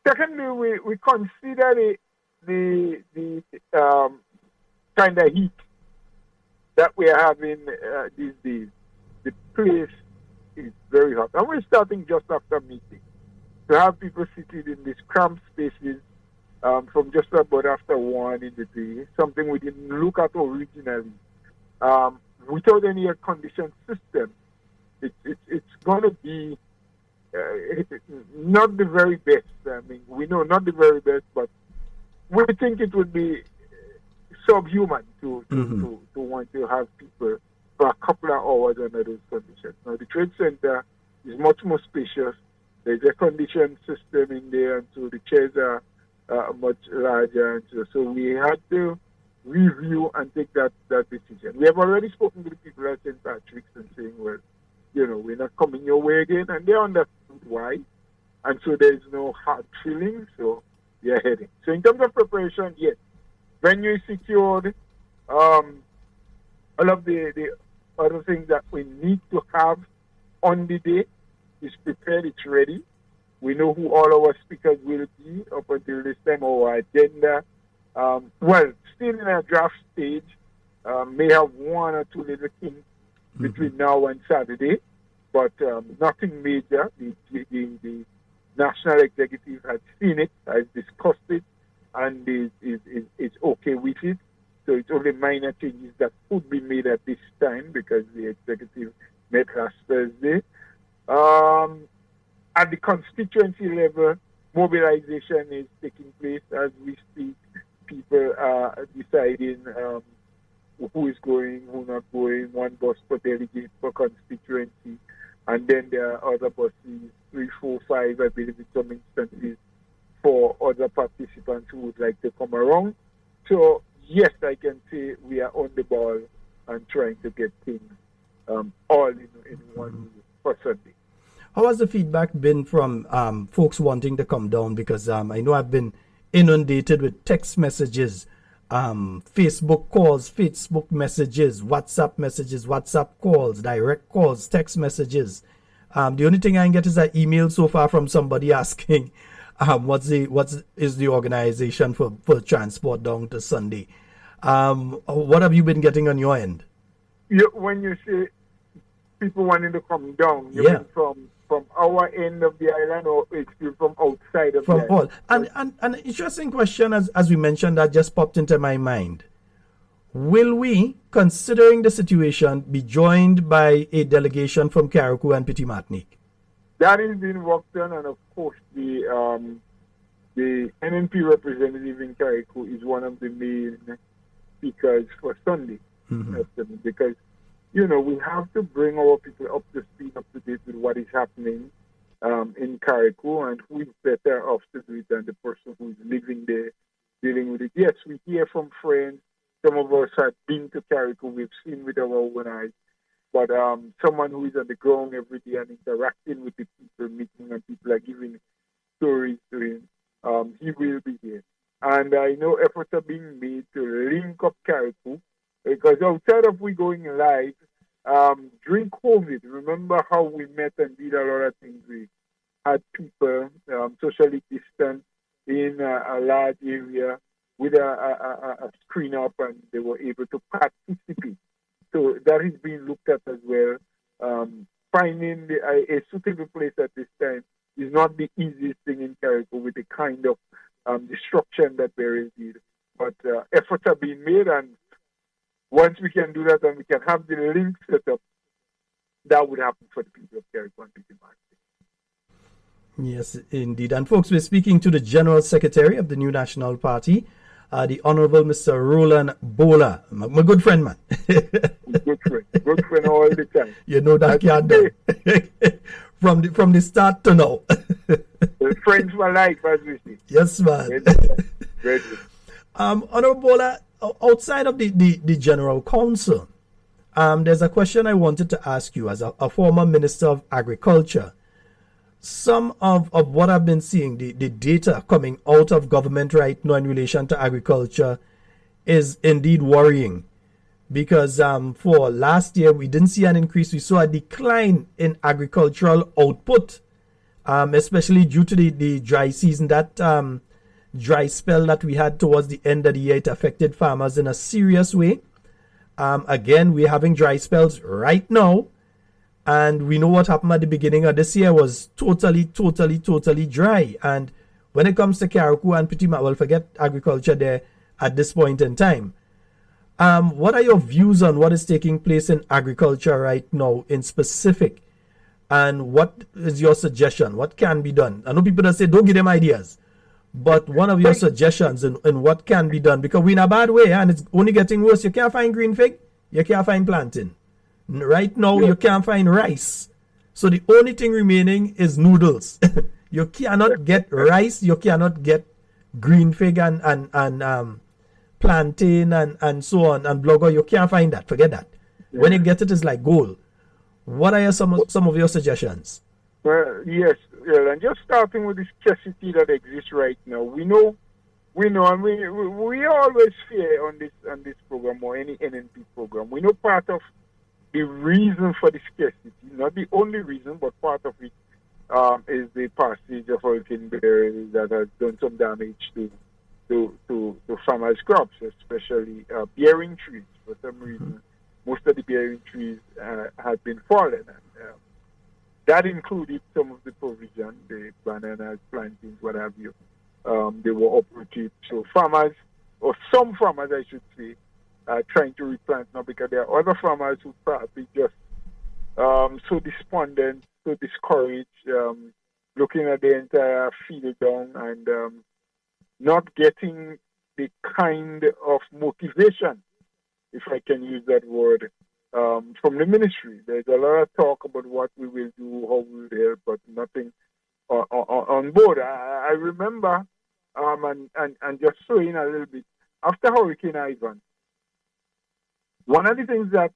Secondly, we consider the kind of heat that we are having these days. The place is very hot. And we're starting just after meeting. To have people seated in these cramped spaces from just about after 1 in the day, something we didn't look at originally. Without any air conditioned system, it's going to be not the very best. I mean, we know not the very best, but we think it would be subhuman to want to have people for a couple of hours under those conditions. Now, the Trade Center is much more spacious. There's a conditioned system in there, and so the chairs are much larger. And so we had to review and take that decision. We have already spoken to the people at St. Patrick's and saying, well, we're not coming your way again, and they understood why. And so there's no hard feelings, so we are heading. So in terms of preparation, yes, venue is secured. All of the other things that we need to have on the day is prepared, it's ready. We know who all our speakers will be up until this time, our agenda. Still in a draft stage, may have one or two little things between now and Saturday, but nothing major. The National Executive has seen it, has discussed it, and is okay with it. So it's only minor changes that could be made at this time because the Executive met last Thursday. At the constituency level, mobilization is taking place as we speak. People are deciding who is going, who not going, one bus per delegate per constituency, and then there are other buses, 3, 4, 5, I believe in some instances, for other participants who would like to come around. So, yes, I can say we are on the ball and trying to get things all in one for Sunday. How has the feedback been from folks wanting to come down? Because I know I've been inundated with text messages, Facebook calls, Facebook messages, WhatsApp calls, direct calls, text messages. The only thing I can get is an email so far from somebody asking what is the organization for transport down to Sunday. What have you been getting on your end? When you say people wanting to come down, you mean from our end of the island, or it's from outside of the island? All. And an interesting question, as we mentioned, that just popped into my mind. will we, considering the situation, be joined by a delegation from Carriacou and Petit Martinique? That is being worked on, and of course, the NNP representative in Carriacou is one of the main speakers for Sunday. Because, we have to bring our people up to speed, up to date with what is happening in Carriacou, and who is better off to do it than the person who is living there, dealing with it. Yes, we hear from friends. Some of us have been to Carriacou. We've seen with our own eyes. But someone who is on the ground every day and interacting with the people, meeting, and people are giving stories to him, he will be here. And I know efforts are being made to link up Carriacou, because outside of we going live, during COVID, remember how we met and did a lot of things. We had people socially distant in a large area with a screen up, and they were able to participate. So that is being looked at as well. Finding a suitable place at this time is not the easiest thing in Carriacou with the kind of destruction that there is here. But efforts are being made, and once we can do that and we can have the link set up, that would happen for the people of Carriacou and Petit Martinique. Yes, indeed. And folks, we're speaking to the General Secretary of the New National Party, the Honorable Mr. Roland Bhola. My good friend, man. Good friend all the time. You know that can't do. From the start to now. Friends for life, as we say. Yes, man. Ready. Honorable Bhola, outside of the General Council, there's a question I wanted to ask you as a former Minister of Agriculture. Some of what I've been seeing, the data coming out of government right now in relation to agriculture is indeed worrying, because for last year we didn't see an increase. We saw a decline in agricultural output, especially due to the dry season. That dry spell that we had towards the end of the year, it affected farmers in a serious way. Again, we're having dry spells right now. And we know what happened at the beginning of this year was totally dry. And when it comes to Carriacou and Petit Martinique, well, forget agriculture there at this point in time. What are your views on what is taking place in agriculture right now in specific? And what is your suggestion? What can be done? I know people that say, don't give them ideas. But one of your suggestions in what can be done, because we're in a bad way and it's only getting worse. You can't find green fig, you can't find plantain. Right now, you can't find rice. So the only thing remaining is noodles. You cannot get rice, you cannot get green fig and plantain and so on, and blogger. You can't find that. Forget that. Yeah. When you get it, it's like gold. What are some of your suggestions? Well, yes, and just starting with the scarcity that exists right now, we know, and we always fear on this program or any NNP program. We know part of the reason for the scarcity, not the only reason, but part of it is the passage of Hurricane Barry that has done some damage to farmers' crops, especially bearing trees. For some reason, most of the bearing trees had been fallen, and that included some of the provision, the bananas, plantains, what have you. They were operative. So farmers, or some farmers, I should say, trying to replant now, because there are other farmers who probably just so despondent, so discouraged, looking at the entire field down and not getting the kind of motivation, if I can use that word, from the ministry. There's a lot of talk about what we will do, how we will help, but nothing on board. I remember, and just throwing a little bit, after Hurricane Ivan, one of the things that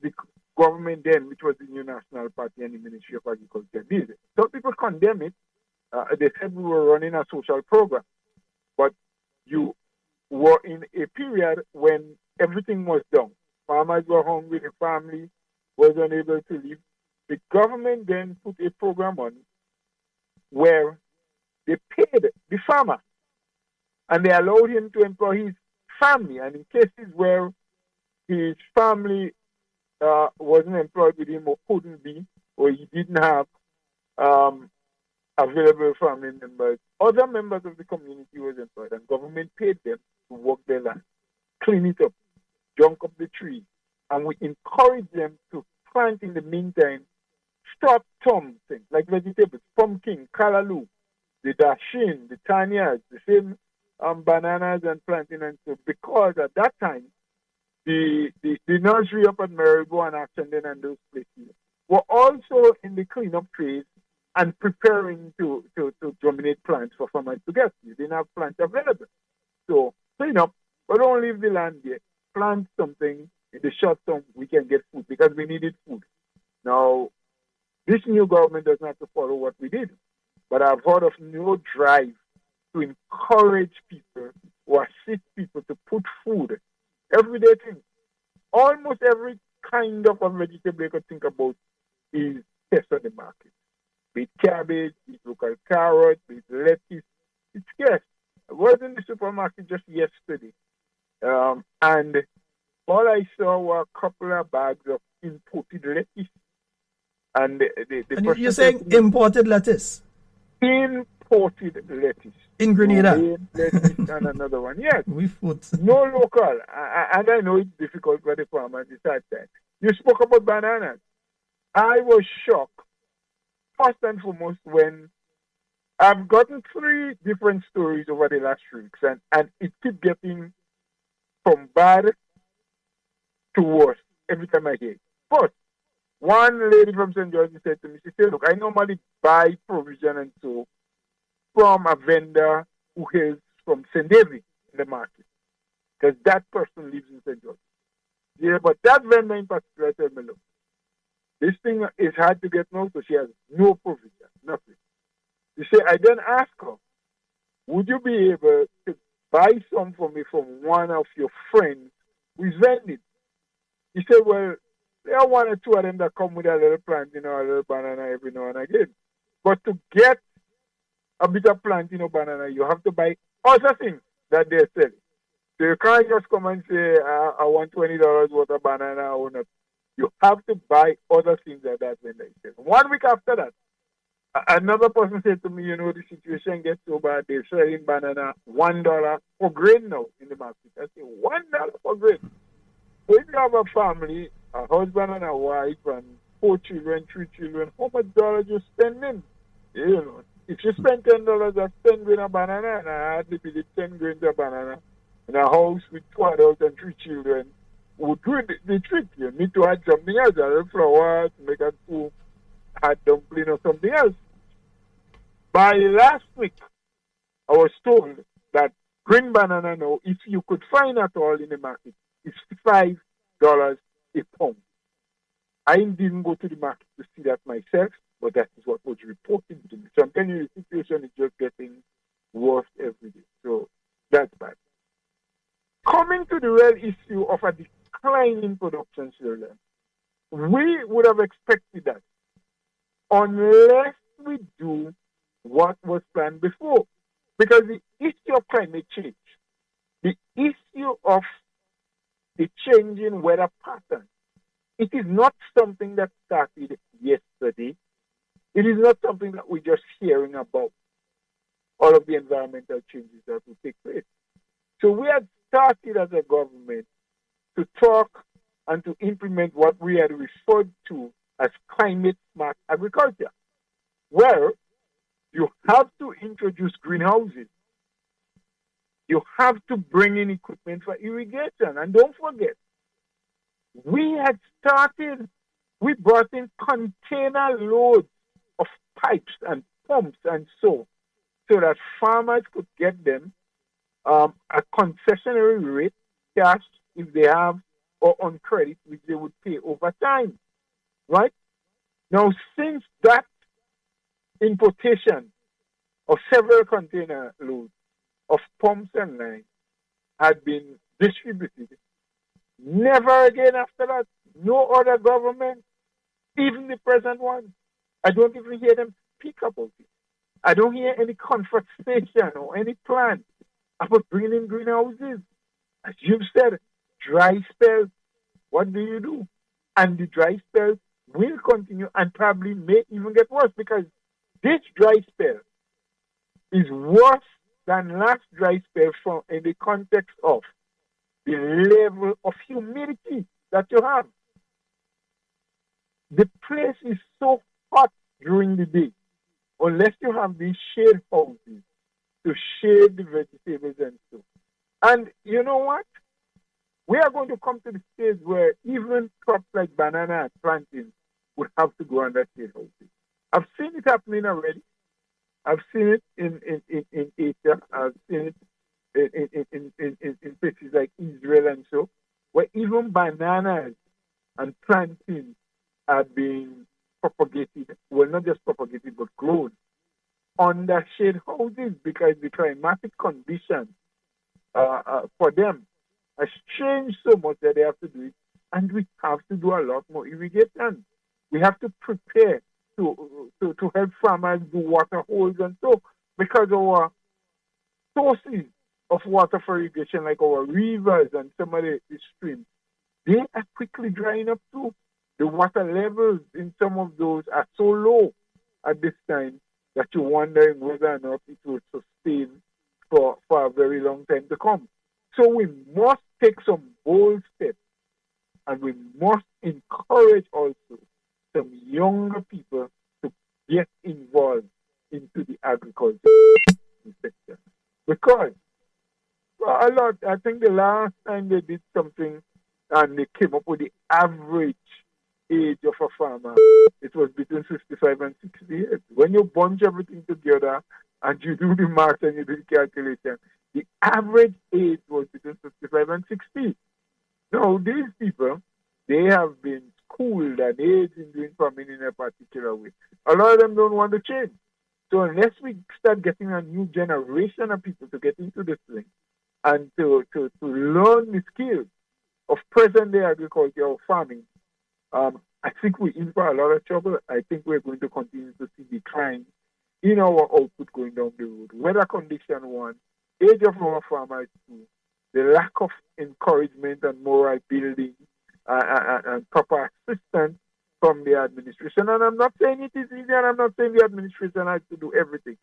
the government then, which was the New National Party and the Ministry of Agriculture, did, some people condemn it. They said we were running a social program. But you were in a period when everything was down. Farmers were hungry, the family was unable to live. The government then put a program on where they paid the farmer and they allowed him to employ his family. And in cases where his family wasn't employed with him or couldn't be, or he didn't have available family members, other members of the community was employed, and government paid them to work their land, clean it up, junk up the tree, and we encourage them to plant in the meantime short-term things like vegetables, pumpkin, callaloo, the dashin, the tanyas, the same bananas and plantain and so, because at that time the nursery up at Maribo and Acton and those places were also in the cleanup phase and preparing to germinate plants for farmers to get. You didn't have plants available. So clean up, but don't leave the land there. Plant something in the short term, we can get food because we needed food. Now, this new government doesn't have to follow what we did, but I've heard of no drive to encourage people or assist people to put food, everyday things. Almost every kind of a vegetable you could think about is test on the market. Be it cabbage, be it local carrot, be it lettuce. It's scarce. I was in the supermarket just yesterday, and all I saw were a couple of bags of imported lettuce. And and you're saying imported lettuce? Imported lettuce. In Grenada? Lettuce and another one. Yes. With No local. And I know it's difficult for the farmers to decide that. You spoke about bananas. I was shocked, first and foremost, when I've gotten 3 different stories over the last weeks, and it keeps getting from bad to worse every time I hear it. First, one lady from St. George said to me, she said, look, I normally buy provision and so from a vendor who is from St. David in the market, because that person lives in St. George. Yeah, but that vendor in particular said me, look, this thing is hard to get now, so she has no provision, nothing. You say, I then asked her, would you be able to buy some for me from one of your friends who is vending? He said, well, there are 1 or 2 of them that come with a little plant, a little banana every now and again. But to get a bit of plant, banana, you have to buy other things that they're selling. So you can't just come and say, I want $20 worth of banana or not. You have to buy other things that vendor is selling. 1 week after that, another person said to me, the situation gets so bad, they're selling banana $1 for grain now in the market. I say, $1 for grain. So if you have a family, a husband and a wife, and 4 children, 3 children, how much dollars you spending? If you spend $10 on 10 grains of banana, and I hardly believe 10 grains of banana in a house with 2 adults and 3 children, would do the trick. You need to add something else, a little flour to make a soup, add dumpling or something else. By last week, I was told that green banana now, if you could find at all in the market, is $5 a pound. I didn't go to the market to see that myself, but that is what was reported to me. So I'm telling you, the situation is just getting worse every day. So that's bad. Coming to the real issue of a decline in production, children, we would have expected that unless we do what was planned before. Because the issue of climate change, the issue of the changing weather pattern, it is not something that started yesterday. It is not something that we're just hearing about, all of the environmental changes that will take place. So we had started as a government to talk and to implement what we had referred to as climate smart agriculture, where you have to introduce greenhouses. You have to bring in equipment for irrigation. And don't forget, we brought in container loads of pipes and pumps and so that farmers could get them a concessionary rate, cash if they have, or on credit, which they would pay over time. Right? Now, since that importation of several container loads of pumps and lines had been distributed, never again after that, no other government, even the present one, I don't even hear them speak about it. I don't hear any conversation or any plan about bringing in greenhouses. As you've said, dry spells, what do you do? And the dry spells will continue and probably may even get worse, because this dry spell is worse than last dry spell in the context of the level of humidity that you have. The place is so hot during the day, unless you have these shade houses to shade the vegetables and so. And you know what? We are going to come to the stage where even crops like banana and plantain would have to go under shade houses. I've seen it happening already. I've seen it in Asia. I've seen it in places like Israel and so, where even bananas and plantains are being propagated, well, not just propagated, but grown under shade houses because the climatic conditions for them has changed so much that they have to do it. And we have to do a lot more irrigation. We have to prepare to help farmers do water holes and so, because our sources of water for irrigation, like our rivers and some of the streams, they are quickly drying up too. The water levels in some of those are so low at this time that you're wondering whether or not it will sustain for a very long time to come. So we must take some bold steps, and we must encourage also some younger people to get involved into the agriculture sector. Because a lot, I think the last time they did something and they came up with the average age of a farmer, it was between 55 and 60 years. When you bunch everything together and you do the math and you do the calculation, the average age was between 55 and 60. Now, these people, they have been schooled and aged in doing farming in a particular way. A lot of them don't want to change. So unless we start getting a new generation of people to get into this thing and to learn the skills of present-day agriculture or farming, I think we're in for a lot of trouble. I think we're going to continue to see decline in our output going down the road. Weather condition one, age of our farmers two, the lack of encouragement and moral building and proper assistance from the administration. And I'm not saying it is easy, and I'm not saying the administration has to do everything.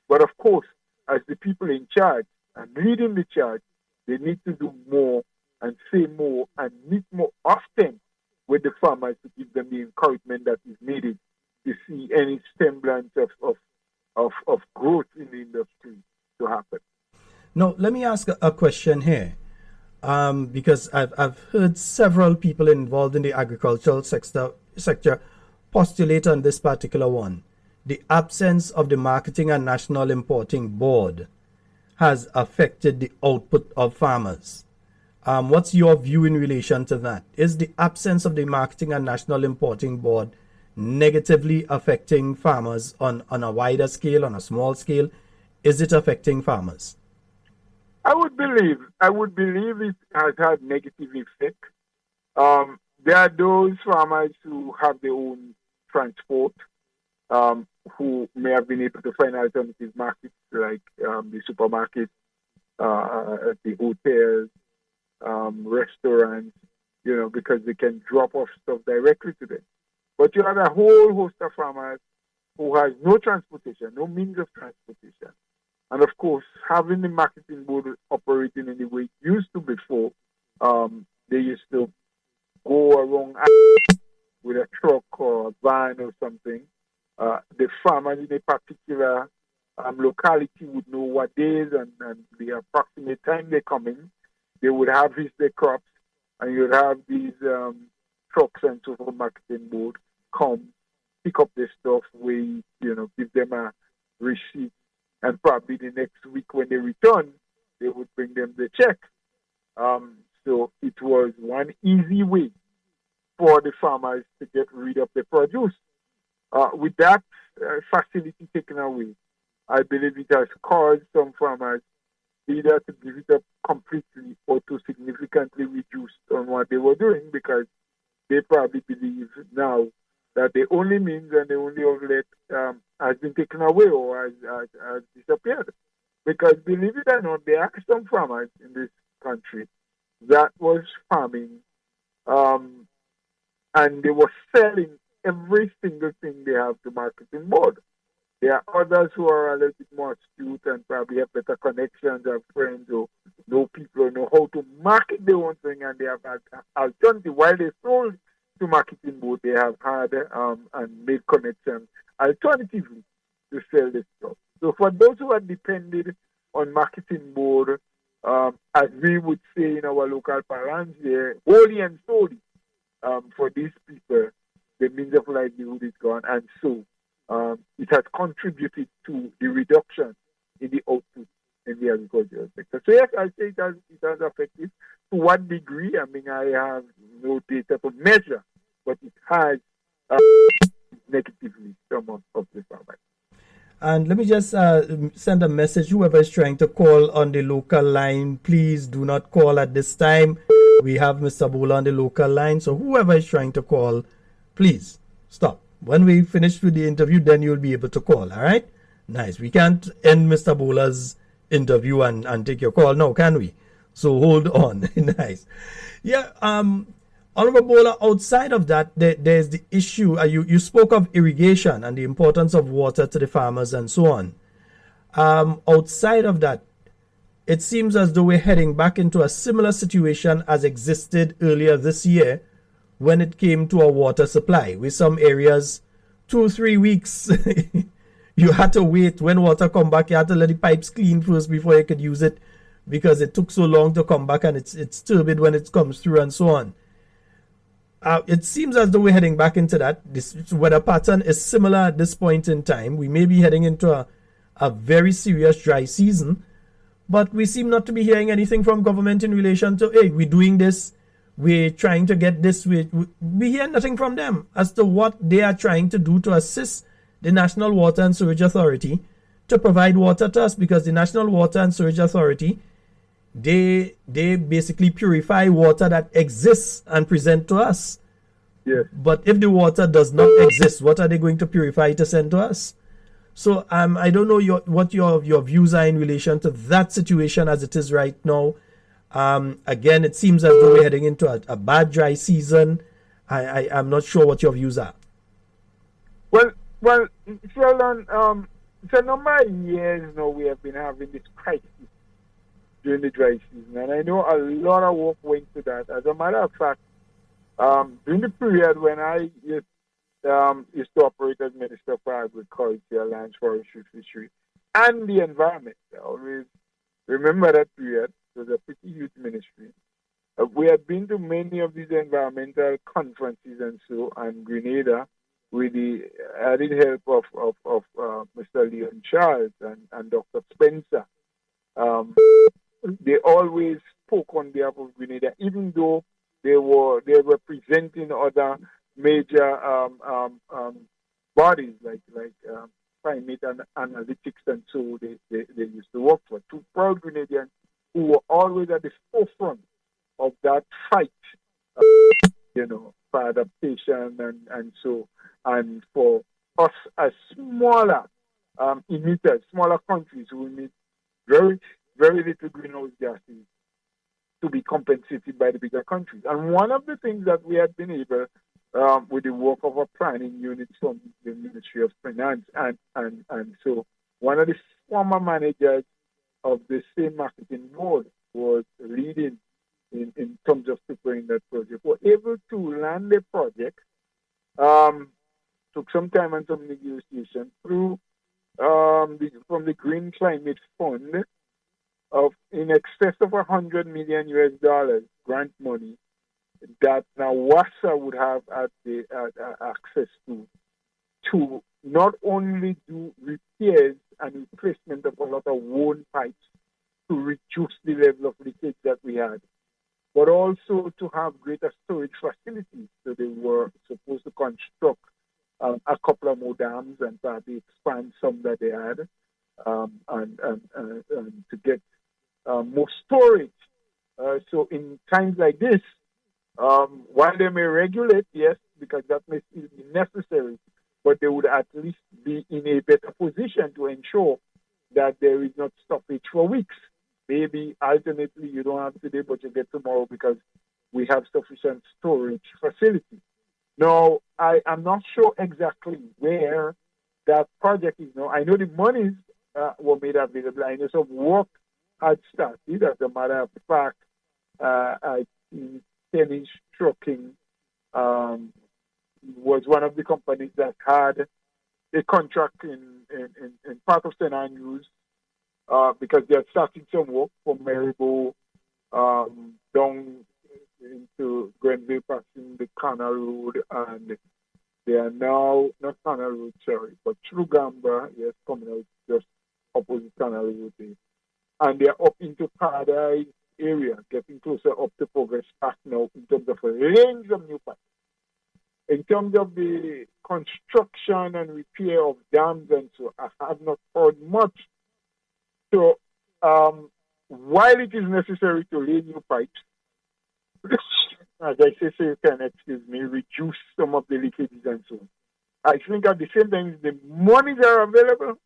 But of course, as the people in charge and leading the charge, they need to do more and say more and meet more often with the farmers to give them the encouragement that is needed to see any semblance of growth in the industry to happen. Now, let me ask a question here, because I've heard several people involved in the agricultural sector postulate on this particular one. The absence of the Marketing and National Importing Board has affected the output of farmers. What's your view in relation to that? Is the absence of the Marketing and National Importing Board negatively affecting farmers on a wider scale, on a small scale? Is it affecting farmers? I would believe it has had negative effect. There are those farmers who have their own transport, who may have been able to find alternative markets like the supermarkets, the hotels, restaurants, because they can drop off stuff directly to them. But you have a whole host of farmers who has no transportation, no means of transportation. And of course, having the marketing board operating in the way it used to before, they used to go around with a truck or a van or something. The farmers in a particular locality would know what days and the approximate time they come in. They would harvest their crops, and you'd have these trucks and so forth, marketing board come, pick up their stuff, wait, give them a receipt, and probably the next week when they return, they would bring them the check. So it was one easy way for the farmers to get rid of the produce. With that facility taken away, I believe it has caused some farmers either to give it up completely or to significantly reduce on what they were doing, because they probably believe now that the only means and the only outlet has been taken away or has disappeared. Because believe it or not, there are some farmers in this country that was farming and they were selling every single thing they have to marketing board. There are others who are a little bit more astute and probably have better connections, have friends, or know people, or know how to market their own thing, and they have had alternative. While they sold to marketing board, they have had and made connections alternatively to sell this stuff. So for those who are dependent on marketing board, as we would say in our local parlance here, wholly and solely, for these people, the means of livelihood is gone, and so it has contributed to the reduction in the output in the agricultural sector. So yes, I say it has affected. To what degree? I mean, I have no data to measure, but it has negatively some of the farmers. And let me just send a message. Whoever is trying to call on the local line, please do not call at this time. We have Mr. Bhola on the local line. So whoever is trying to call, please stop. When we finish with the interview, then you'll be able to call. All right? Nice. We can't end Mr. Bhola's interview and take your call now, can we? So hold on. Nice. Yeah. Honorable Bhola, outside of that, there's the issue. You spoke of irrigation and the importance of water to the farmers and so on. Outside of that, it seems as though we're heading back into a similar situation as existed earlier this year when it came to our water supply. With some areas, 2-3 weeks, you had to wait. When water come back, you had to let the pipes clean first before you could use it because it took so long to come back, and it's turbid when it comes through and so on. It seems as though we're heading back into that. This weather pattern is similar at this point in time. We may be heading into a very serious dry season, but we seem not to be hearing anything from government in relation to, hey, we're doing this, we're trying to get this. We hear nothing from them as to what they are trying to do to assist the National Water and Sewage Authority to provide water to us, because the National Water and Sewage Authority, they basically purify water that exists and present to us. Yes. But if the water does not exist, what are they going to purify to send to us? So I don't know what your views are in relation to that situation as it is right now. Again, it seems as though we're heading into a bad dry season. I'm not sure what your views are. Well, Sheldon, it's a number of years now we have been having this crisis during the dry season, and I know a lot of work went to that. As a matter of fact, during the period when I used to operate as Minister for Agriculture, Lands, Forestry, Fishery, and the Environment, I always remember that period. It was a pretty huge ministry. We had been to many of these environmental conferences and so on Grenada with the added help of Mr. Leon Charles and Dr. Spencer. They always spoke on behalf of Grenada, even though they were representing other major bodies like climate and analytics, and so they used to work for two proud Grenadians who were always at the forefront of that fight, for adaptation and so, and for us as smaller emitters, smaller countries who emit very, very little greenhouse gases to be compensated by the bigger countries. And one of the things that we had been able, with the work of a planning unit from the Ministry of Finance, and so one of the former managers of the same marketing board was leading in terms of preparing that project. We're able to land the project, took some time and some negotiation through from the Green Climate Fund of in excess of $100 million grant money that now WASA would have access to not only do repairs and replacement of a lot of worn pipes to reduce the level of leakage that we had, but also to have greater storage facilities. So they were supposed to construct a couple of more dams and probably expand some that they had, and to get more storage. So in times like this, while they may regulate, yes, because that may still be necessary, but they would at least be in a better position to ensure that there is not stoppage for weeks. Maybe alternately you don't have today, but you get tomorrow because we have sufficient storage facility. Now, I am not sure exactly where that project is now. I know the monies were made available. I know some work had started. As a matter of fact, I think Tennis Trucking was one of the companies that had a contract in part of St. Andrews because they had started some work from Maribo down into Grenville, passing the Canal Road, and they are now, not Canal Road, sorry, but through Gamba, yes, coming out just opposite Canal Road there. And they are up into Paradise area, getting closer up to Progress Park now in terms of a range of new pipes. In terms of the construction and repair of dams and so, I have not heard much. So, while it is necessary to lay new pipes, as I say, so you can, excuse me, reduce some of the leakages and so on. I think at the same time, the monies are available,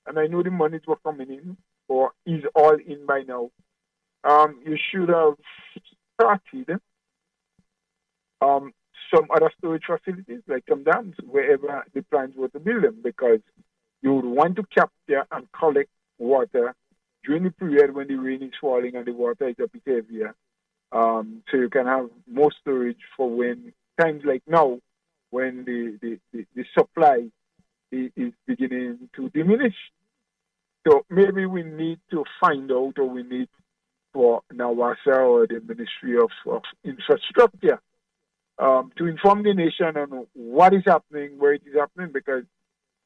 and I know the monies were coming in, or is all in by now. You should have started some other storage facilities, like some dams, wherever the plans were to build them, because you would want to capture and collect water during the period when the rain is falling and the water is a bit heavier. So you can have more storage for when times like now, when the supply is beginning to diminish. So maybe we need to find out, or we need for NAWASA or the Ministry of Infrastructure to inform the nation on what is happening, where it is happening, because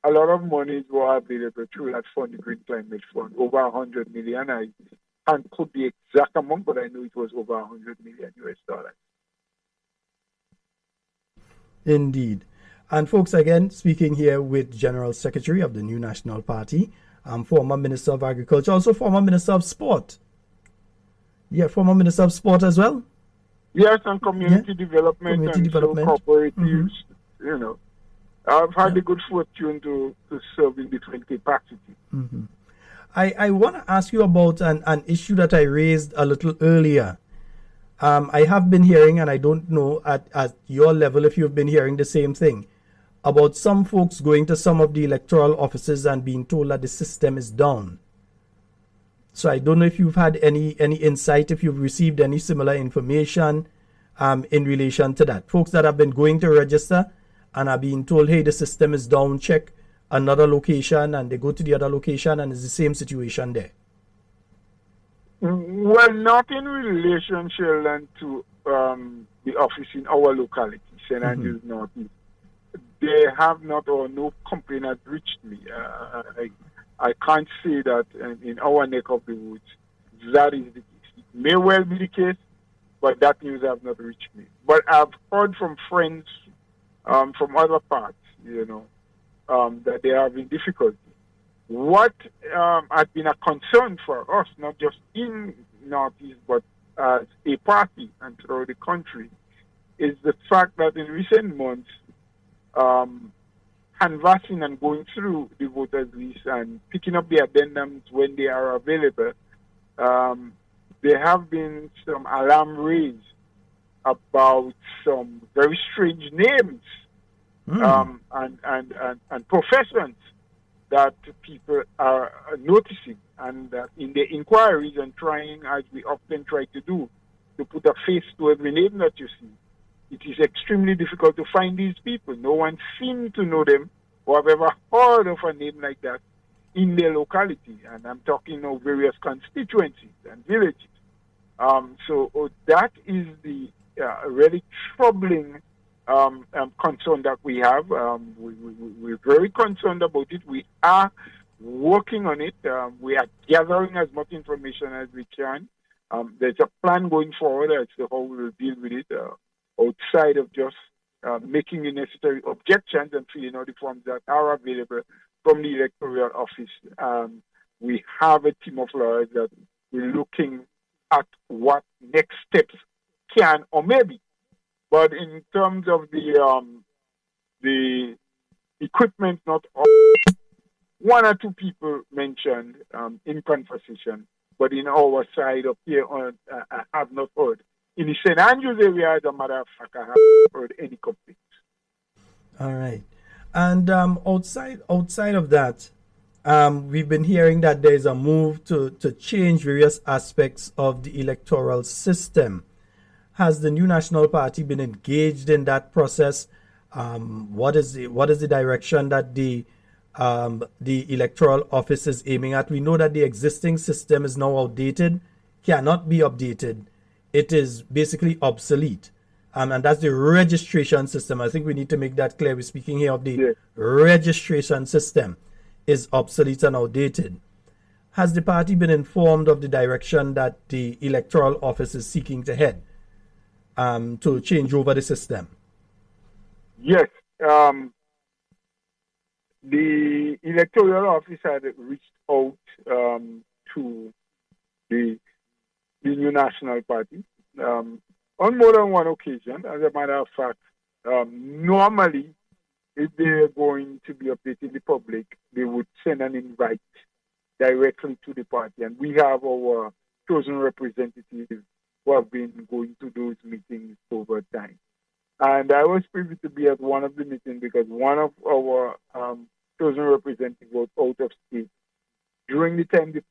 a lot of monies were available through that fund, the Green Climate Fund, over 100 million. I can't put the exact amount, but I know it was over 100 million US dollars. Indeed. And folks, again, speaking here with General Secretary of the New National Party, former Minister of Agriculture, also former Minister of Sport. Yeah, former Minister of Sport as well. Yes, and community development Community and development. So cooperatives, you know. I've had the good fortune to serve in different capacities. I want to ask you about an issue that I raised a little earlier. I have been hearing, and I don't know at your level if you've been hearing the same thing, about some folks going to some of the electoral offices and being told that the system is down. So I don't know if you've had any insight, if you've received any similar information in relation to that. Folks that have been going to register and are being told, hey, the system is down, check another location, and they go to the other location and it's the same situation there. Well, not in relation, Sheldon, to the office in our locality, St. Andrews Northeast. They have not, or no complaint has reached me. I can't say that in our neck of the woods that is the case. It may well be the case, but that news has not reached me. But I've heard from friends from other parts, you know, that they are having difficulty. What has been a concern for us, not just in Northeast, but as a party and throughout the country, is the fact that in recent months, canvassing and going through the voters list and picking up the addendums when they are available, there have been some alarm raised about some very strange names and professions that people are noticing, and that in the inquiries and trying, as we often try to do, to put a face to every name that you see, it is extremely difficult to find these people. No one seems to know them or have ever heard of a name like that in their locality. And I'm talking of various constituencies and villages. So that is the really troubling concern that we have. We're very concerned about it. We are working on it. We are gathering as much information as we can. There's a plan going forward as to how we will deal with it, outside of just making the necessary objections and filling out the forms that are available from the electoral office. We have a team of lawyers that we're looking at what next steps can or may be. But in terms of the equipment, not all, one or two people mentioned in conversation, but in our side up here, I have not heard. In the St. Andrews area, as a matter of fact, I haven't heard any complaints. All right. And outside of that, We've been hearing that there is a move to change various aspects of the electoral system. Has the new National Party been engaged in that process? What is the direction that the electoral office is aiming at? We know that the existing system is now outdated, cannot be updated. It is basically obsolete. And that's the registration system. I think we need to make that clear. We're speaking here of the Yes. registration system is obsolete and outdated. Has the party been informed of the direction that the electoral office is seeking to head to change over the system? Yes. The electoral office had reached out to the new National Party on more than one occasion. As a matter of fact, normally, if they're going to be updating the public, they would send an invite directly to the party. And we have our chosen representatives who have been going to those meetings over time. And I was privy to be at one of the meetings because one of our chosen representatives was out of state during the time the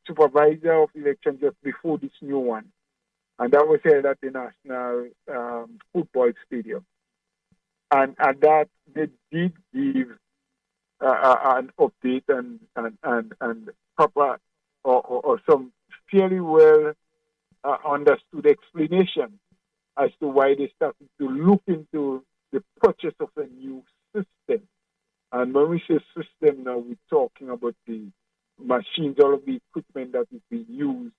supervisor of election just before this new one. And that was held at the National Football Stadium. And at that, they did give an update and proper or some fairly well understood explanation as to why they started to look into the purchase of a new system. And when we say system now, we're talking about the machines, all of the equipment that is being used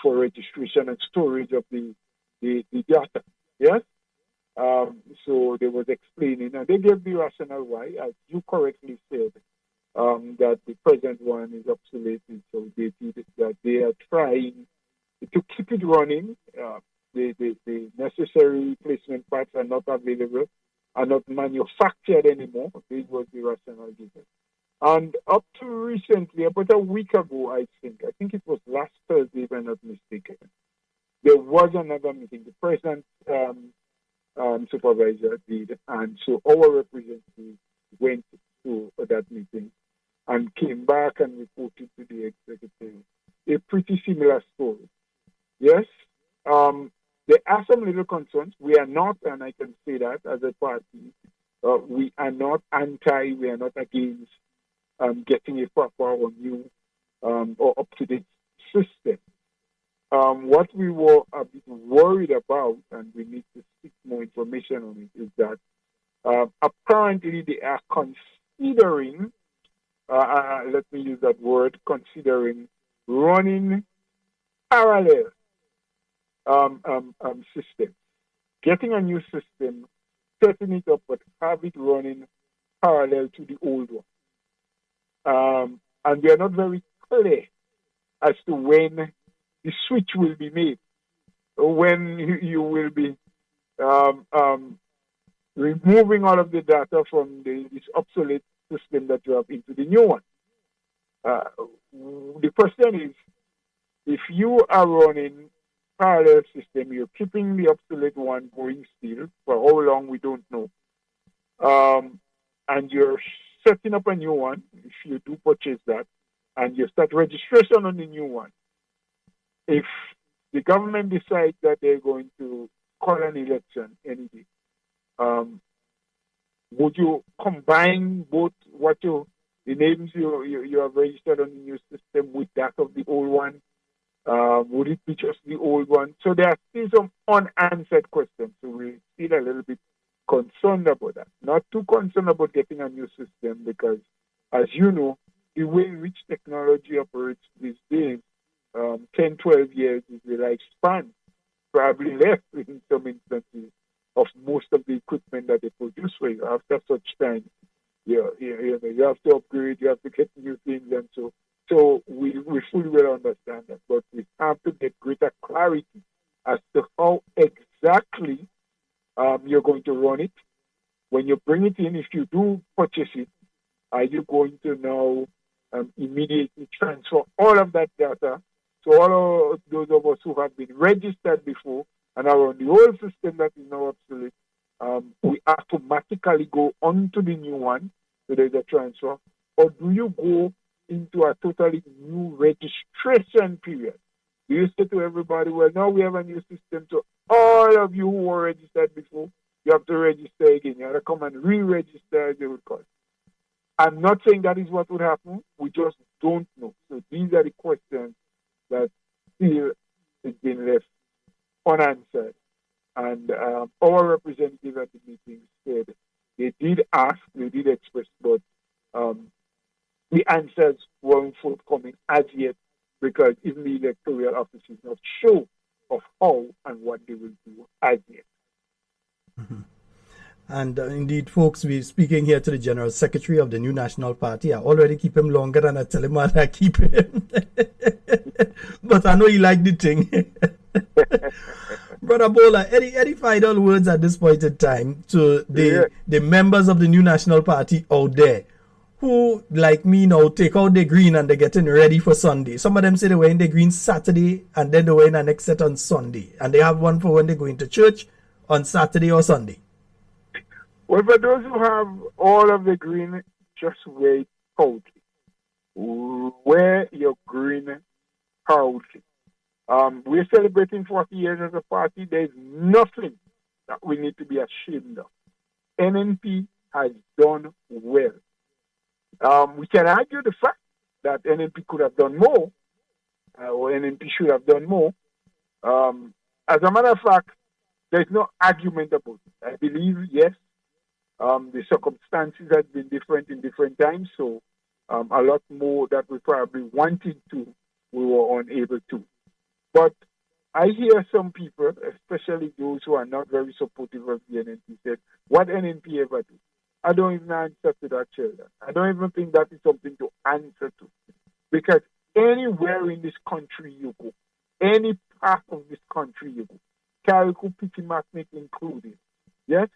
for registration and storage of the data. Yes? So they was explaining, and they gave the rationale why, as you correctly said, that the present one is obsolete, so that they are trying to keep it running. The necessary replacement parts are not available, are not manufactured anymore. This was the rationale given. And up to recently, about a week ago, I think it was last Thursday, if I'm not mistaken, there was another meeting. The present supervisor did, and so our representative went to that meeting and came back and reported to the executive a pretty similar story. Yes, there are some little concerns. We are not, and I can say that as a party, we are not anti, we are not against getting a proper or new or up-to-date system. What we were a bit worried about, and we need to seek more information on it, is that apparently they are considering, let me use that word, considering running parallel system, getting a new system, setting it up, but have it running parallel to the old one. And we are not very clear as to when the switch will be made, when you will be removing all of the data from this obsolete system that you have into the new one. The question is, if you are running parallel system, you're keeping the obsolete one going still, for how long we don't know, and you're setting up a new one, if you do purchase that, and you start registration on the new one. If the government decides that they're going to call an election any day, would you combine both the names you have registered on the new system with that of the old one? Would it be just the old one? So there are still some unanswered questions. So we're still a little bit concerned about that. Not too concerned about getting a new system because, as you know, the way in which technology operates these days, 10, 12 years is the lifespan, probably less in some instances, of most of the equipment that they produce for you. After such time, you have to upgrade, you have to get new things, and so we fully well understand that, but we have to get greater clarity as to how exactly you're going to run it. When you bring it in, if you do purchase it, are you going to now immediately transfer all of that data? So all of those of us who have been registered before and are on the old system that is now obsolete, we automatically go on to the new one, so there's a transfer, or do you go into a totally new registration period? Do you say to everybody, well, now we have a new system, so all of you who were registered before, you have to register again. You have to come and re-register, as they would call it. I'm not saying that is what would happen. We just don't know. So these are the questions that still has been left unanswered. And our representative at the meeting said they did ask, they did express, but the answers weren't forthcoming as yet, because even the electoral office is not sure of how and what they will do as yet. Mm-hmm. And indeed, folks, we're speaking here to the General Secretary of the new National Party. I already keep him longer than I tell him what I keep him. But I know he liked the thing. Brother Bhola, any final words at this point in time to the members of the new National Party out there who, like me now, take out the green and they're getting ready for Sunday? Some of them say they were in the green Saturday and then they were in the next set on Sunday. And they have one for when they're going to church on Saturday or Sunday. Well, for those who have all of the green, just wait proudly. Wear your green proudly. We're celebrating 40 years as a party. There's nothing that we need to be ashamed of. NNP has done well. We can argue the fact that NNP could have done more, or NNP should have done more. As a matter of fact, there's no argument about it. I believe, yes, the circumstances have been different in different times, so a lot more that we probably wanted to, we were unable to. But I hear some people, especially those who are not very supportive of the NNP, said, what NNP ever do? I don't even answer to that, Sheldon. I don't even think that is something to answer to. Because anywhere in this country you go, any part of this country you go, Carriacou, Pikimaknik included, yes,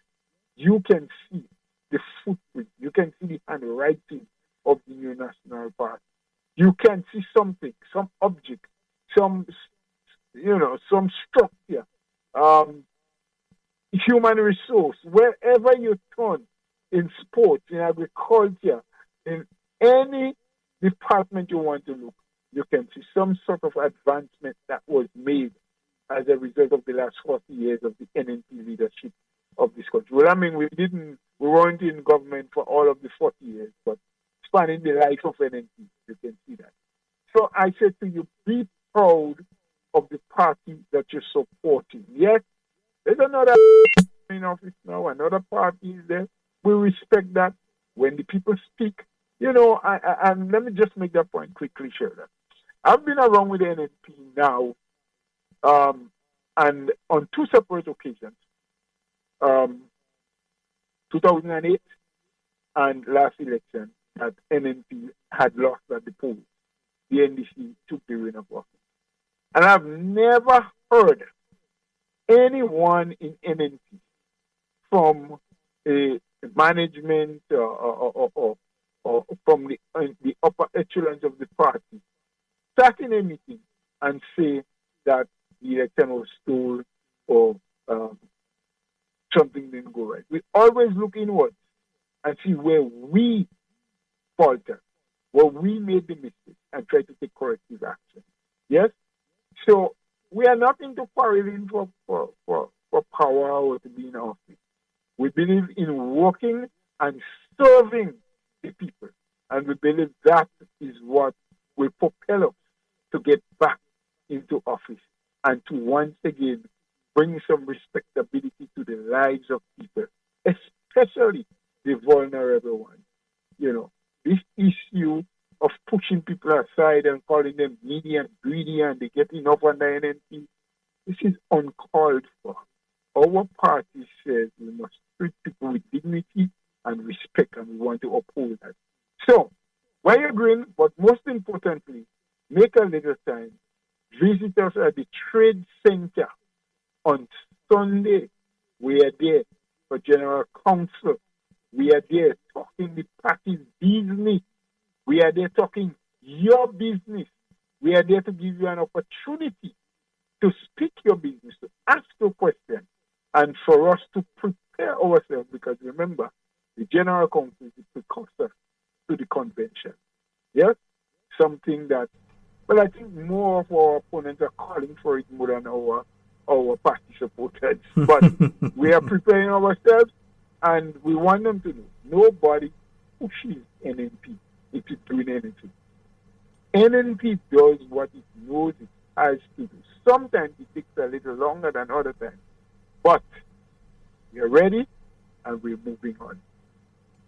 you can see the footprint, you can see the handwriting of the new National Party. You can see something, some object, some structure, human resource, wherever you turn, in sports, in agriculture, in any department you want to look, you can see some sort of advancement that was made as a result of the last 40 years of the NNP leadership of this country. Well, I mean, we weren't in government for all of the 40 years, but spanning the life of NNP, you can see that. So I said to you, be proud of the party that you're supporting. Yes, there's another in office now, another party is there. We respect that. When the people speak, and let me just make that point quickly, Sheldon. I've been around with the NNP now, and on two separate occasions, 2008 and last election, that NNP had lost at the polls. The NDC took the reign of office. And I've never heard anyone in NNP, from a management or from the upper echelons of the party, start in a meeting and say that the election was stolen or something didn't go right. We always look inwards and see where we faltered, where we made the mistake, and try to take corrective action. Yes? So we are not into quarreling for power or to be in office. We believe in working and serving the people. And we believe that is what will propel us to get back into office and to once again bring some respectability to the lives of people, especially the vulnerable ones. This issue of pushing people aside and calling them needy and greedy and they get enough on the NNP, this is uncalled for. Our party says we must treat people with dignity and respect, and we want to uphold that. So, wear your green, but most importantly, make a little time. Visit us at the Trade Center on Sunday. We are there for General Council. We are there talking the party's business. We are there talking your business. We are there to give you an opportunity to speak your business, to ask your question, and for us to prepare ourselves, because remember, the General Council is the precursor that. But I think more of our opponents are calling for it more than our party supporters. But we are preparing ourselves, and we want them to know nobody pushes NNP if it's doing anything. NNP does what it knows it has to do. Sometimes it takes a little longer than other times. But we are ready, and we're moving on.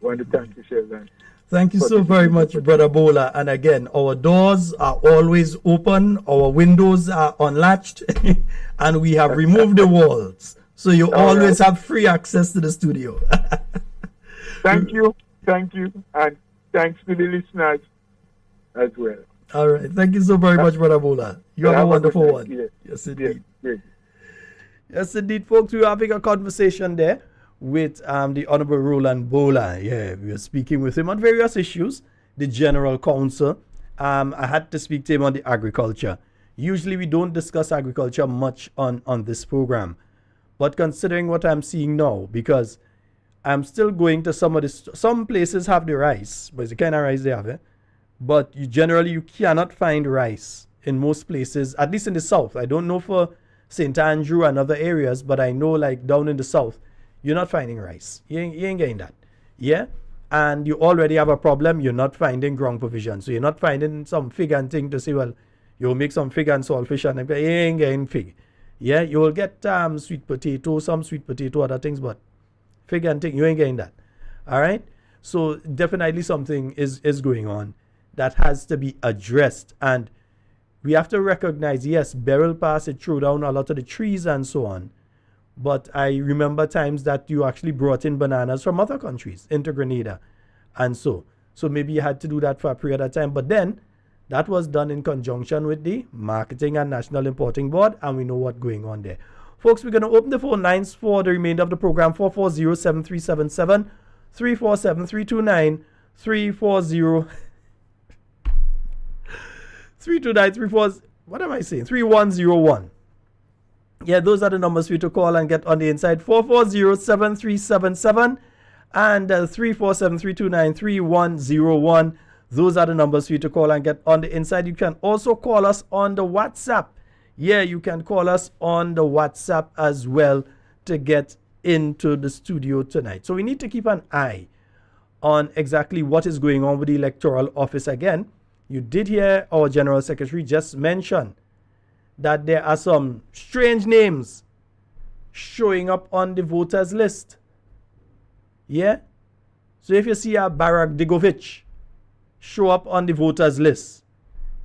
I want to thank you, Sheldon. Thank you so very much, Brother Bhola. And again, our doors are always open, our windows are unlatched, and we have removed the walls. So you always have free access to the studio. Thank you, and thanks to the listeners as well. All right. Thank you so very much, Brother Bhola. You have a wonderful one. Yes, indeed. Yes. Yes, indeed, folks. We were having a conversation there with the Honorable Roland Bhola. Yeah, we were speaking with him on various issues. The General Counsel. I had to speak to him on the agriculture. Usually we don't discuss agriculture much on this program. But considering what I'm seeing now, because I'm still going to some places have the rice, but it's the kind of rice they have, eh? But you cannot find rice in most places, at least in the south. I don't know for St. Andrew and other areas, but I know like down in the south, you're not finding rice. You ain't getting that. Yeah? And you already have a problem. You're not finding ground provision. So you're not finding some fig and thing to say, well, you'll make some fig and saltfish and you ain't getting fig. Yeah? You will get sweet potato, other things, but fig and thing, you ain't getting that. All right? So definitely something is going on that has to be addressed. And we have to recognize, yes, Beryl Pass, it threw down a lot of the trees and so on. But I remember times that you actually brought in bananas from other countries into Grenada. And so maybe you had to do that for a period of time. But then that was done in conjunction with the Marketing and National Importing Board. And we know what's going on there. Folks, we're going to open the phone lines for the remainder of the program. 440-7377, 347-329, 340... 329-34, what am I saying? 3101. Yeah, those are the numbers for you to call and get on the inside. 440-7377 and 347-329-3101. Those are the numbers for you to call and get on the inside. You can also call us on the WhatsApp. Yeah, you can call us on the WhatsApp as well to get into the studio tonight. So we need to keep an eye on exactly what is going on with the Electoral Office again. You did hear our General Secretary just mention that there are some strange names showing up on the voters list. Yeah? So if you see a Barack Digovich show up on the voters list,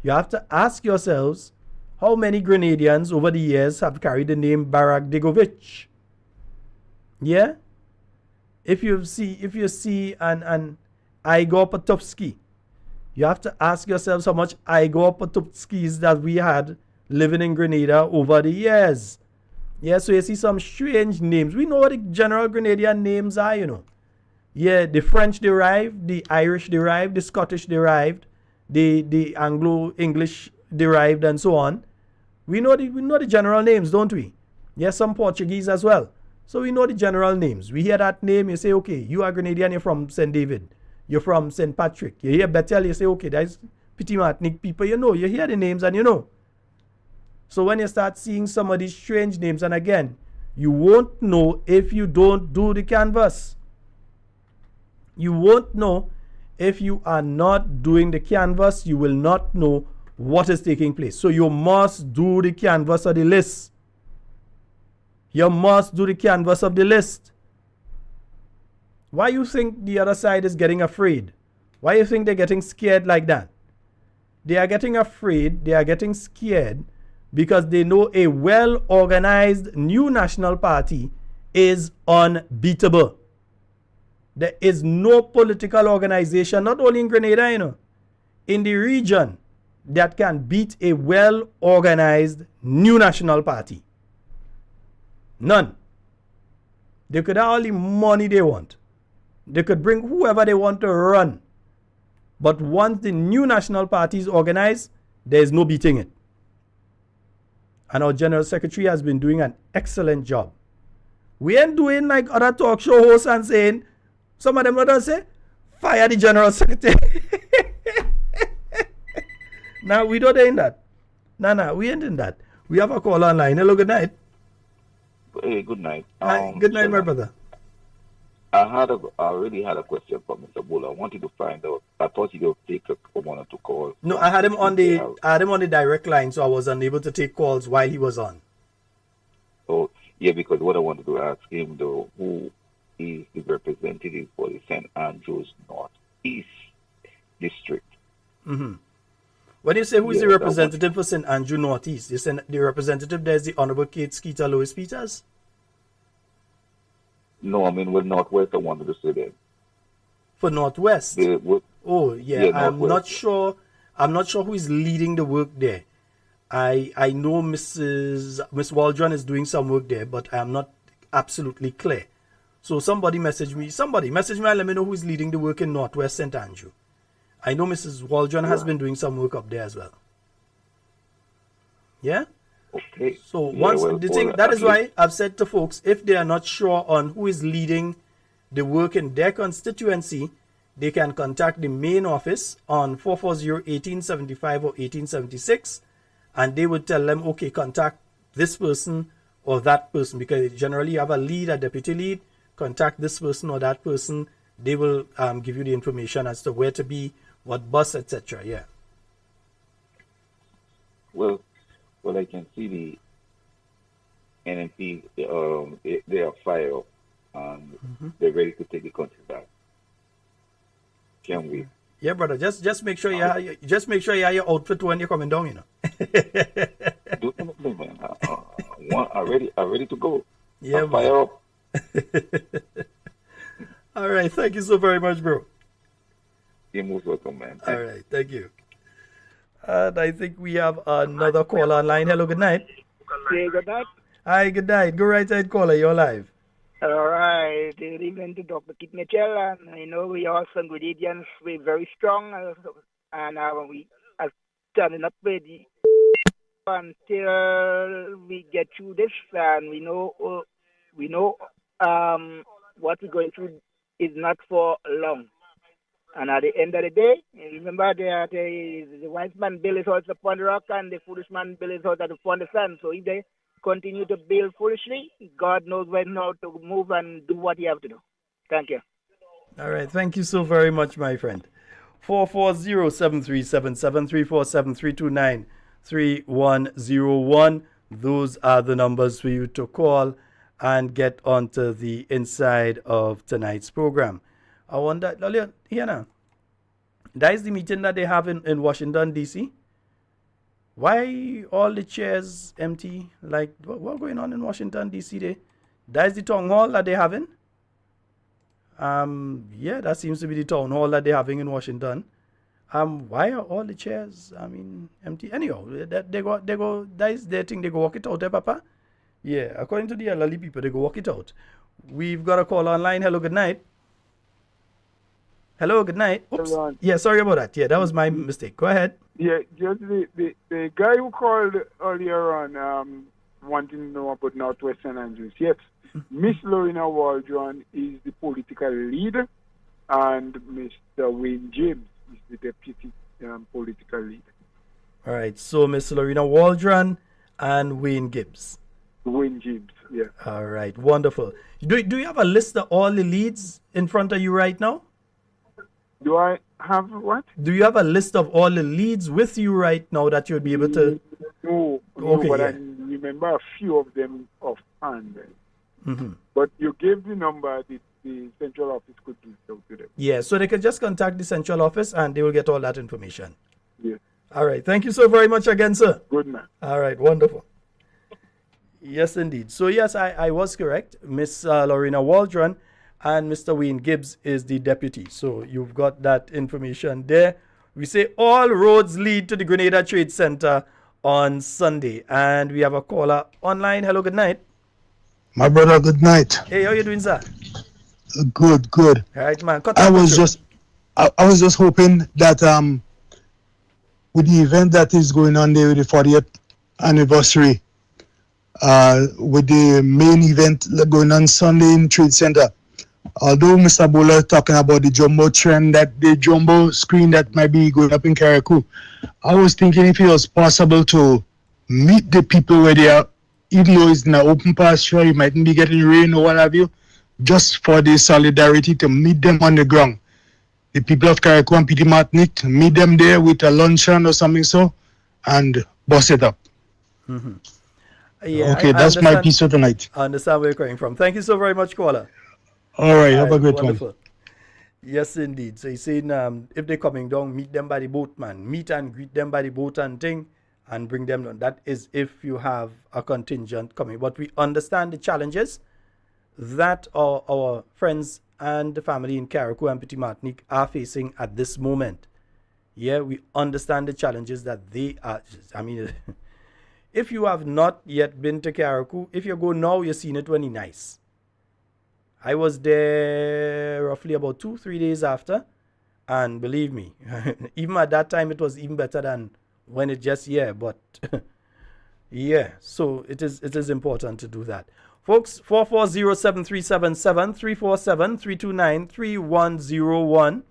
you have to ask yourselves how many Grenadians over the years have carried the name Barack Digovich. Yeah? If you see an Igor Potupski, you have to ask yourselves how much Igor Potupskis that we had living in Grenada over the years. Yeah, so you see some strange names. We know what the general Grenadian names are, you know. Yeah, the French derived, the Irish derived, the Scottish derived, the Anglo-English derived, and so on. We know the general names, don't we? Yes, some Portuguese as well. So we know the general names. We hear that name, you say, okay, you are Grenadian, you're from St. David. You're from St. Patrick. You hear Bethel, you say, okay, that's Petit Martinique people. You know, you hear the names and you know. So when you start seeing some of these strange names, and again, you won't know if you don't do the canvas. You won't know if you are not doing the canvas. You will not know what is taking place. So you must do the canvas of the list. You must do the canvas of the list. Why you think the other side is getting afraid? Why you think they're getting scared like that? They are getting afraid, they are getting scared because they know a well-organized new national party is unbeatable. There is no political organization, not only in Grenada, you know, in the region that can beat a well-organized new national party. None. They could have all the money they want. They could bring whoever they want to run. But once the new national party is organized, there is no beating it. And our General Secretary has been doing an excellent job. We ain't doing like other talk show hosts and saying, some of them not say, fire the General Secretary. Now we don't in that. No, we ain't in that. We have a call online. Hello, good night. Hey, good night. Hi, good night, my brother. I already had a question for Mr. Bhola. I wanted to find out. I thought you would take one or two calls. No, I had him on the direct line, so I was unable to take calls while he was on. Oh, yeah, because what I wanted to ask him though, who is the representative for the St. Andrews Northeast District? Mm-hmm. When you say who is the representative for St. Andrew Northeast, the representative there is the Honorable Kate Skeeter Lois Peters? No, I mean with Northwest. I wanted to say that. For Northwest? I'm not sure. I'm not sure who is leading the work there. I know Miss Waldron is doing some work there, but I am not absolutely clear. So somebody message me and let me know who is leading the work in Northwest St. Andrew. I know Mrs. Waldron has been doing some work up there as well. Yeah? Okay. So that is why I've said to folks, if they are not sure on who is leading the work in their constituency, they can contact the main office on 440-1875 or 1876, and they would tell them, okay, contact this person or that person, because generally you have a lead, a deputy lead, contact this person or that person. They will give you the information as to where to be, what bus, etc. Yeah. Well, I can see the NMP, they are fired up and they're ready to take the country back. Can we? Yeah, brother. Just make sure you have your outfit when you're coming down. You know. Definitely, man. I'm ready to go. Yeah, man. Fire up. All right. Thank you so very much, bro. You're most welcome, man. All right. Thank you. And I think we have another caller online. Hello, good night. Hey, good night. Hi, good night. Go right ahead, caller. You're live. All right. Good evening to Dr. Kit Mitchell. And I know we are some Grenadians. We're very strong. And we are standing up ready until we get through this. And we know what we're going through is not for long. And at the end of the day, remember that the wise man build his house upon the rock and the foolish man build his house upon the sand. So if they continue to build foolishly, God knows when how to move and do what he have to do. Thank you. All right. Thank you so very much, my friend. 440-737-7347-329-3101. Those are the numbers for you to call and get onto the inside of tonight's program. I wonder, that is the meeting that they have in Washington, D.C. Why all the chairs empty? Like, what's going on in Washington, D.C. there? That is the town hall that they're having? Yeah, that seems to be the town hall that they're having in Washington. Why are all the chairs, empty? Anyhow, that is their thing. They go walk it out, Papa? Yeah, according to the elderly people, they go walk it out. We've got a call online. Hello, good night. Hello, good night. Oops. Yeah, sorry about that. Yeah, that was my mistake. Go ahead. Yeah, just the guy who called earlier on wanting to know about Northwest St. Andrews. Yes, Miss Lorena Waldron is the political leader, and Mr. Wayne James is the deputy political leader. All right, so Miss Lorena Waldron and Wayne Gibbs. Wayne James, yeah. All right, wonderful. Do you have a list of all the leads in front of you right now? Do I have what? Do you have a list of all the leads with you right now that you'll be able to? No, okay, but yeah. I remember a few of them offhand. Mm-hmm. But you gave the number, the central office could reach out to them. Yeah, so they can just contact the central office and they will get all that information. Yes. All right, thank you so very much again, sir. Good man. All right, wonderful. Yes, indeed. So yes, I was correct. Miss Lorena Waldron and Mr. Wayne Gibbs is the deputy. So you've got that information there. We say all roads lead to the Grenada Trade Center on Sunday. And we have a caller online. Hello, good night. My brother, good night. Hey, how you doing, sir? Good. All right, man. I was just hoping that with the event that is going on there with the 40th anniversary, with the main event going on Sunday in Trade Center, Although Mr. Bhola talking about the jumbo trend, that the jumbo screen that might be going up in Carriacou, I was thinking if it was possible to meet the people where they are, even though it's in an open pasture, you mightn't be getting rain or what have you, just for the solidarity to meet them on the ground. The people of Carriacou and Petit Martinique, meet them there with a luncheon or something so, and boss it up. Yeah, Okay, I that's my understand. piece for tonight. I understand where you're coming from. Thank you so very much, caller. All right, have a Alright, great wonderful. one. Yes, indeed. So he's saying if they're coming down, meet them by the boat, man. Meet and greet them by the boat and thing and bring them down. That is if you have a contingent coming. But we understand the challenges that our friends and the family in Carriacou and Petit Martinique are facing at this moment. Yeah, we understand the challenges that they are. I mean, if you have not yet been to Carriacou, if you go now, you're seeing it when it's nice. I was there roughly about 2-3 days after, and believe me, even at that time it was even better than when it just but yeah, so it is important to do that. Folks, 440-7377, 347-329-3101.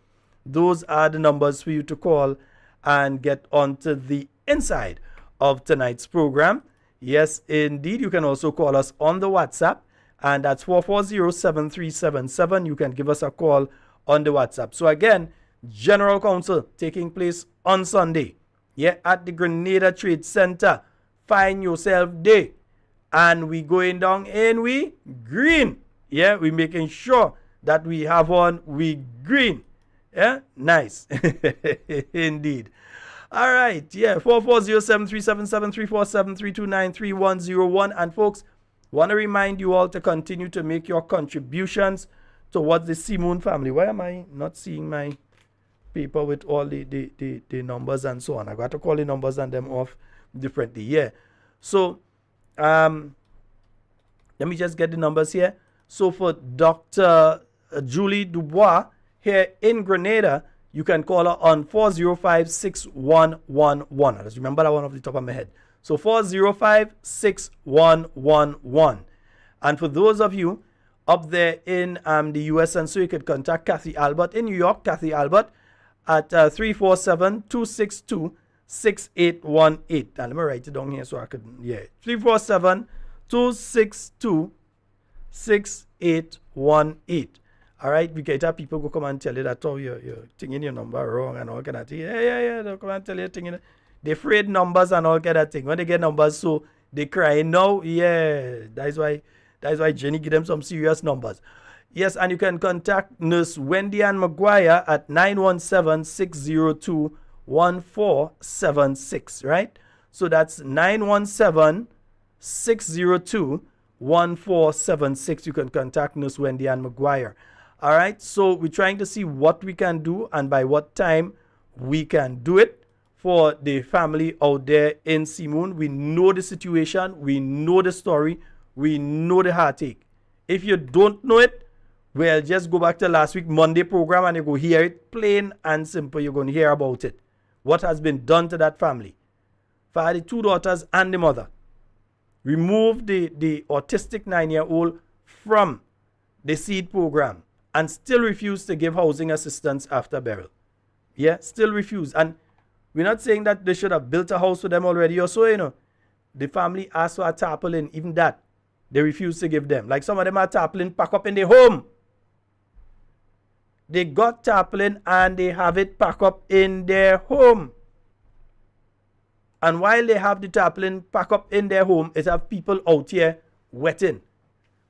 Those are the numbers for you to call and get onto the inside of tonight's program. Yes, indeed, you can also call us on the WhatsApp, and that's 440-7377. You can give us a call on the WhatsApp. So again, General Council taking place on Sunday. Yeah, at the Grenada Trade Center. Find yourself there. And we going down in we green. Yeah, we making sure that we have on we green. Yeah, nice. Indeed. All right, yeah, 440-7377-347-329-3101. And folks, want to remind you all to continue to make your contributions towards the Simon family. Why am I not seeing my paper with all the numbers and so on? I got to call the numbers and them off differently. Yeah. So, let me just get the numbers here. So for Dr. Julie Dubois here in Grenada, you can call her on 405-6111. Let's remember that one off the top of my head. So 405-6111. And for those of you up there in the US, and so you could contact Kathy Albert in New York, Kathy Albert at 347-262-6818. And let me write it down here so I could, 347-262-6818. All right, we get people go come and tell you that you're thinking your number wrong and all kind of thing. Yeah, they'll come and tell you thing. They afraid numbers and all kind of thing. When they get numbers, so they cry now. Yeah, that's why Jenny give them some serious numbers. Yes, and you can contact Nurse Wendy Ann McGuire at 917-602-1476, right? So that's 917-602-1476. You can contact Nurse Wendy Ann McGuire. All right, so we're trying to see what we can do and by what time we can do it for the family out there in Simon. We know the situation, we know the story, we know the heartache. If you don't know it, well, just go back to last week Monday program and you go hear it plain and simple. You're going to hear about it. What has been done to that family. For the two daughters and the mother. Remove the autistic 9-year-old from the seed program and still refuse to give housing assistance after burial. Yeah, still refuse. And we're not saying that they should have built a house for them already or so, The family asked for a tarpaulin, even that, they refuse to give them. Like some of them are tarpaulin pack up in their home. They got tarpaulin and they have it pack up in their home. And while they have the tarpaulin pack up in their home, it have people out here wetting.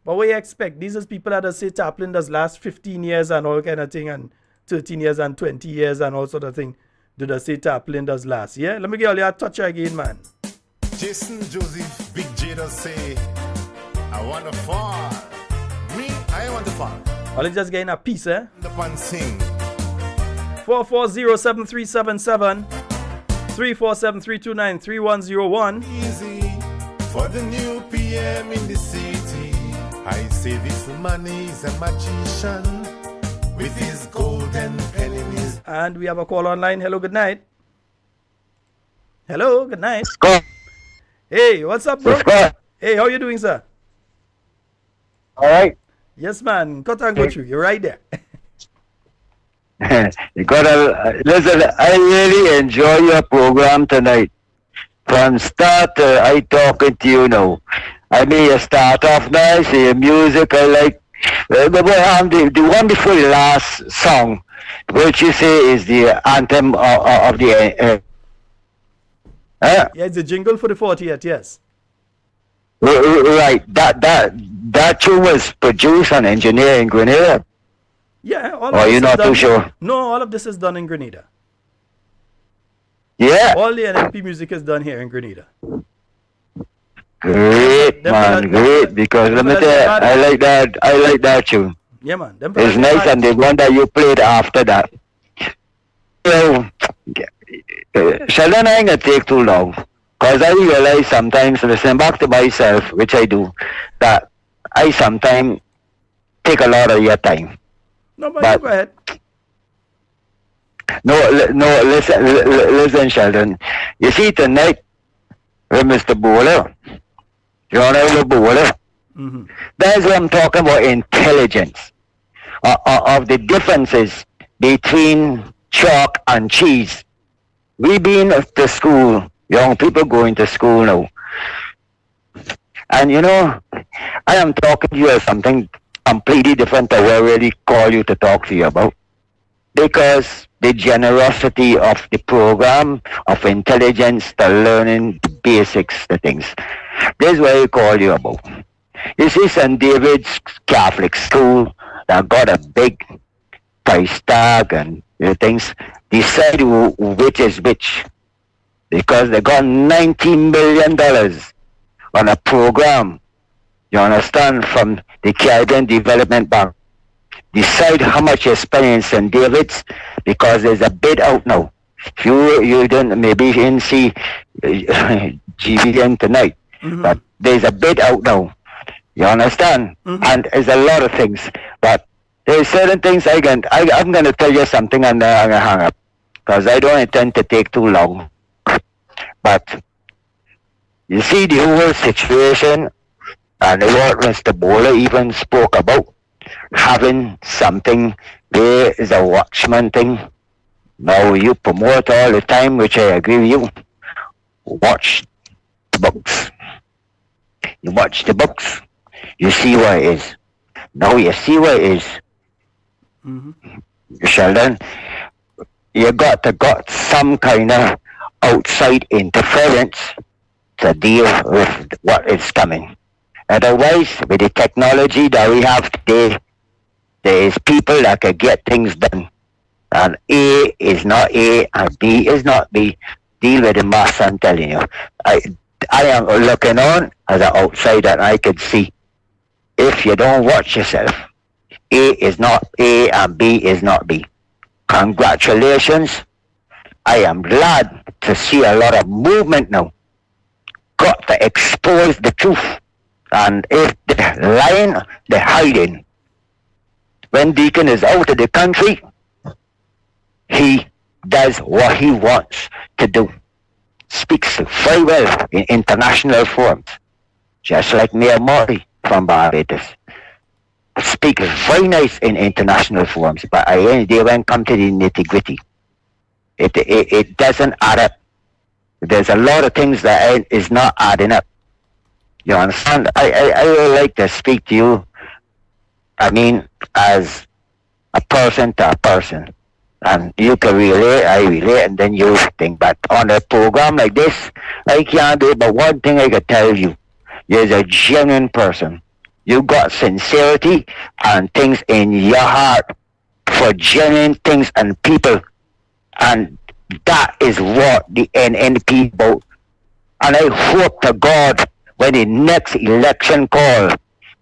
But what you expect? These are people that say tarpaulin does last 15 years and all kind of thing, and 13 years and 20 years and all sort of thing. Do they say tarpaulin does last? Yeah? Let me get all your touch again, man. Jason Joseph, Big J does say, I want to fall. Me, I want to fall. Well, let's just get in a piece, eh? The pan sing. 440-7377, 347-329-3101. Easy for the new PM in the city. I say this man is a magician with his golden pen in his. And we have a call online. Hello, good night. Hello, good night. Scott. Hey, what's up, bro? Scott. Hey, how you doing, sir? All right. Yes, man. Cut and go through. You're right there. You gotta listen. I really enjoy your program tonight. From start, I talking to you now. I mean, you start off nice. Your music, I like. The one before the last song, which you say is the anthem of the. Yeah, it's a jingle for the 40th. Yes. Right. That tune was produced and engineered in Grenada. Yeah. All of Or this you're is not done, too sure? No, all of this is done in Grenada. Yeah. All the NLP music is done here in Grenada. Great, man, great. Because let me tell you, I like that tune. Yeah, man. It's nice, and the one that you played after that. So, Sheldon, I ain't gonna take too long. Because I realize sometimes, listen back to myself, which I do, that I sometimes take a lot of your time. No, but you go ahead. No, listen, Sheldon. You see, tonight, with Mr. Bhola, Roland Bhola, that's what I'm talking about, intelligence. Of the differences between chalk and cheese. We been to school, young people going to school now. And you know, I am talking to you about something completely different to what I really call you to talk to you about. Because the generosity of the program of intelligence, the learning the basics, the things. This is what I call you about. You see St. David's Catholic School that got a big price tag and things. Decide which is which. Because they got $90 million on a program, you understand, from the Caribbean Development Bank. Decide how much you spend in St. David's, because there's a bid out now. If you don't, maybe you didn't see GVN tonight, but there's a bid out now. You understand? And there's a lot of things, but there's certain things I'm going to tell you something and I'm going to hang up, because I don't intend to take too long. But you see the whole situation, and what Mr. Bhola even spoke about, having something, there is a watchman thing. Now you promote all the time, which I agree with you. Watch the books. You watch the books, you see what it is. Now you see what it is. Sheldon, you got some kind of outside interference to deal with what is coming. Otherwise, with the technology that we have today, there is people that can get things done. And A is not A and B is not B. Deal with the mass, I'm telling you. I am looking on as an outsider, and I can see, if you don't watch yourself, A is not A and B is not B. Congratulations. I am glad to see a lot of movement now. Got to expose the truth. And if they're lying, they're hiding. When Deacon is out of the country, he does what he wants to do. Speaks very well in international forums, just like Mayor Murray from Barbados. Speaks very nice in international forums, but they won't come to the nitty-gritty. It doesn't add up. There's a lot of things that is not adding up. You understand? I would like to speak to you, I mean, as a person to a person. And you can relate, I relate, and then you think. But on a program like this, I can't do it. But one thing I can tell you, you're a genuine person. You got sincerity and things in your heart for genuine things and people. And that is what the NNP about. And I hope to God, when the next election call,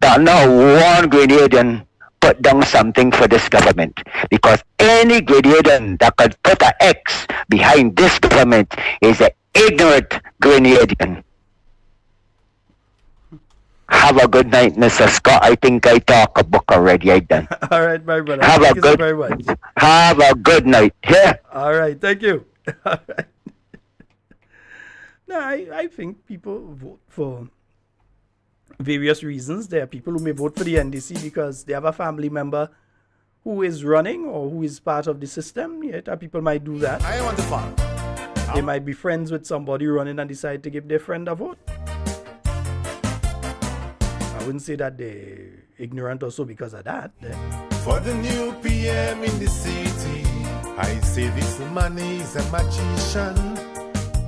that not one Grenadian put down something for this government. Because any Grenadian that could put an X behind this government is an ignorant Grenadian. Have a good night, Mr. Scott. I think I talk a book already. I done. All right, my brother. Thank you so very much. Have a good night. Yeah. All right, thank you. All right. No, I think people vote for various reasons. There are people who may vote for the NDC because they have a family member who is running or who is part of the system. Yet people might do that. I want to follow. They might be friends with somebody running and decide to give their friend a vote. I wouldn't say that they're ignorant or so because of that. For the new PM in the city, I say this man is a magician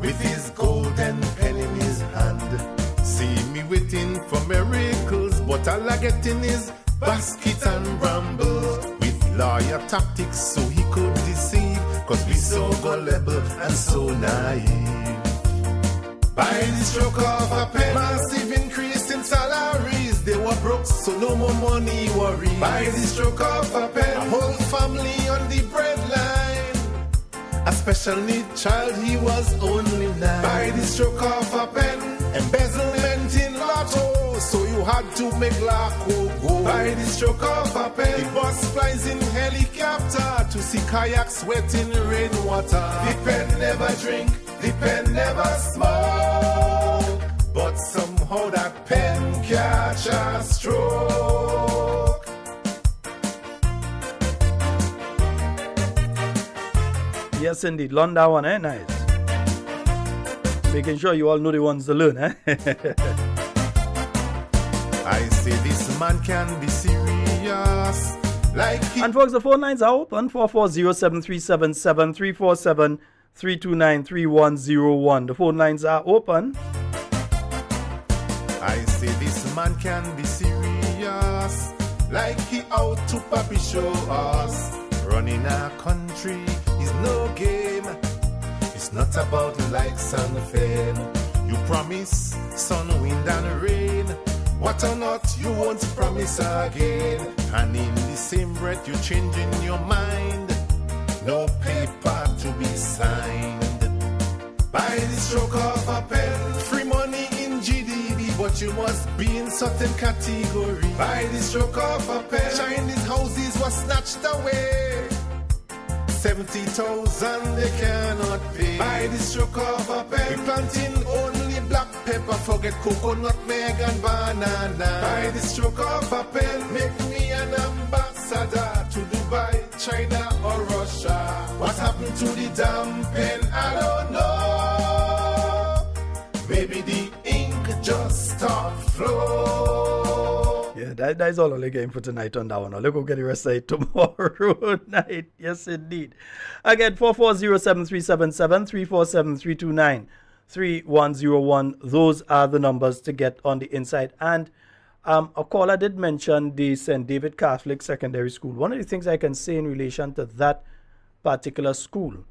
with his golden pen in his hand. See me waiting for miracles, but all I get in is basket and brambles. With lawyer tactics so he could deceive, cause we so gullible and so naive. By the stroke of a pen, massive increase in salaries. They were broke, so no more money worry. By the stroke of a pen, a whole family on the breadline. A special need child, he was only 9. By the stroke of a pen, embezzlement in lotto, so you had to make Laco go. By the stroke of a pen, the bus flies in helicopter to see kayaks wet in rainwater. The pen never drink, the pen never smoke, but somehow that pen catch a stroke. Yes, indeed. Learn that one, eh? Nice. Making sure you all know the ones to learn, eh? I say this man can be serious. Like and folks, the phone lines are open 440-7377-347-329-3101. The phone lines are open. I say this man can be serious. Like he out to puppy show us. Running our country is no game. It's not about likes and fame. You promise sun, wind and rain. What or not, you won't promise again. And in the same breath, you're changing your mind. No paper to be signed. By the stroke of a pen, free money in GDP, but you must be in certain category. By the stroke of a pen, Chinese houses were snatched away. 70,000 they cannot pay. By the stroke of a pen, we planting only black pepper, forget coconut, nutmeg and banana. By the stroke of a pen, make me an ambassador to Dubai, China or Russia. What happened to the damn pen? I don't know. Maybe the ink just stopped flow. Yeah, that is all only game for tonight on that one. I'll go get the rest of it tomorrow night. Yes, indeed. Again, 440-737-7, 347-329-3101. Those are the numbers to get on the inside. And a caller did mention the St. David Catholic Secondary School. One of the things I can say in relation to that particular school,